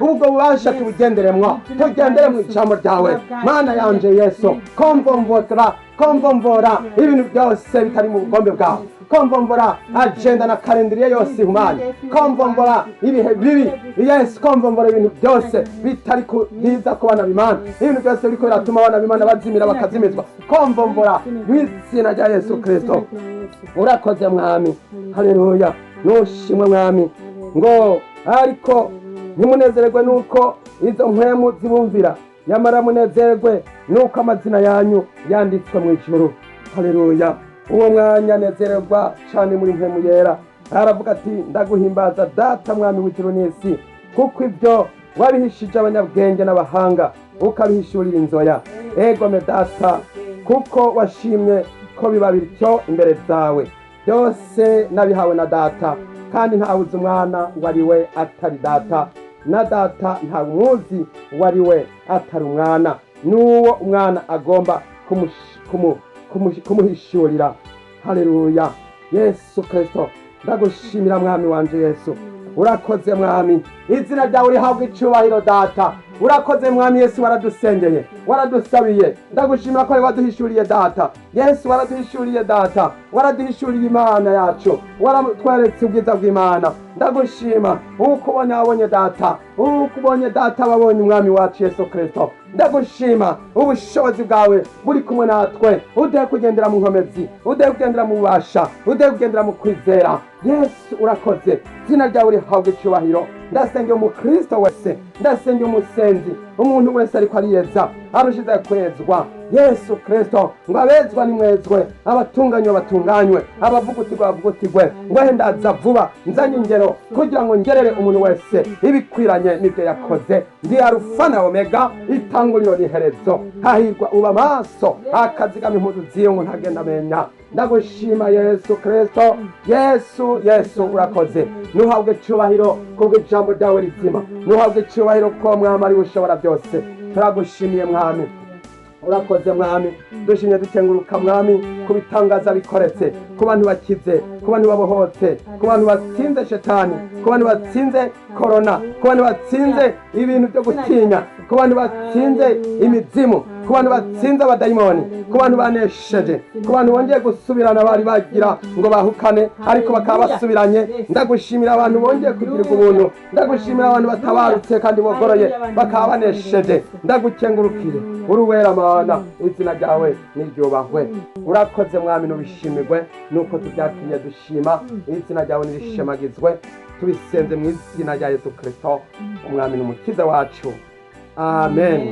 ubwo bubasha tubugenderemwo, tugendere mu ijambo ryawe Mana yanje Yesu. Komvomvora ibintu byose bitari mu bugombe bwawe, komvomvora agenda na kalendariye yose ihumanye, komvomvora ibihe bibi Yesu, komvomvora ibintu byose bitari kuhiza ku bana b'Imana, ibintu byose biriko biratuma abana b'Imana bazimira bakazimizwa, komvomvora mw'izina rya Yesu Kristo. Urakoze mwami. Haleluya. Nushimwe mwami. Ngo ariko ntimunezererwe nuko izo mpwemu zibumvira, yamara munezerwe nuko amazina yanyu yanditswe mu ijuru. Haleluya. Uwo mwanya nezererwa cyane muri mpwemu yera. Aravuga ati ndaguhimbaza Data mwami w'ijuru n'isi, kuko ibyo wabihishije abanyabwenge n'abahanga ukabihishurira inzoya. Egome Data, kuko washimye ko biba bityo imbere zawe. Byose nabihawe na Data, kandi ntawuzi umwana wari we atari Data, na Data ntawumuzi wari we atari umwana, n'uwo umwana agomba kumuhishurira. Haleluya. Yesu Kristo ndagushimira mwami wanje Yesu. Urakoze mwami, izina ryawe rihabwe icubahiro Data. urakoze mwami Yesu, waradusengeye, waradusabiye. Ndagushimira ko waduhishuriye data Yesu, waraduhishuriye data, waraduhishuriye Imana yacu, waratweretse ubwiza bw'Imana. Ndagushima uko wabonye data, uko ubonye data wabonye umwami wacu Yesu Kristo. Ndagushima ubushobozi bwawe buri kumwe natwe, udehe kugendera mu nkomezi, udehe kugendera mu bubasha, udehe kugendera mu kwizera. Yesu urakoze, izina ryawe rihabwe icyubahiro. Ndasengera umukristo wese, ndasengera umusenzi, umuntu wese ariko ariyeza, arushize kwezwa. Yesu Kristo ngo abezwa nimwezwe, abatunganywe batunganywe, abavugutirwa bavugutirwe. ngo ndaza vuba nzanye ingero kugira ngo ngerere umuntu wese ibikwiranye n'ibyo yakoze. Ndi Alufa na Omega, itanguriro n'iherezo. Hahirwa uba maso, akazigama impuzu ziyo ngo ntagenda amenya. Ndagushima Yesu Kristo. Yesu urakoze, nuhabwe icyubahiro kubwo ijambo ryawe rizima, nuhabwe icyubahiro ko mwami ari ushobora byose. Turagushimiye mwami, urakoze mwami. Dushimye dutenguruka mwami ku bitangaza bikoretse, ku bantu bakize, ku bantu babohotse, ku bantu batsinze shetani, ku bantu batsinze korona, ku bantu batsinze ibintu byo gutinya, ku bantu batsinze imizimu, ku bantu batsinze abadayimoni, ku bantu banesheje, ku bantu bongeye gusubirana bari bagira ngo bahukane ariko bakaba basubiranye. Ndagushimira abantu bongeye kugirirwa ubuntu, ndagushimira abantu batabarutse kandi bogoroye bakaba banesheje. Ndagukengurukire, uruwera Mana, izina ryawe niryubahwe. Urakoze mwami, nubishimirwe nuko tubyakiriye dushima. Izina ryawe nirishemagizwe, tubisenze mu izina rya Yesu Kristo, umwami n'umukiza wacu. Amen.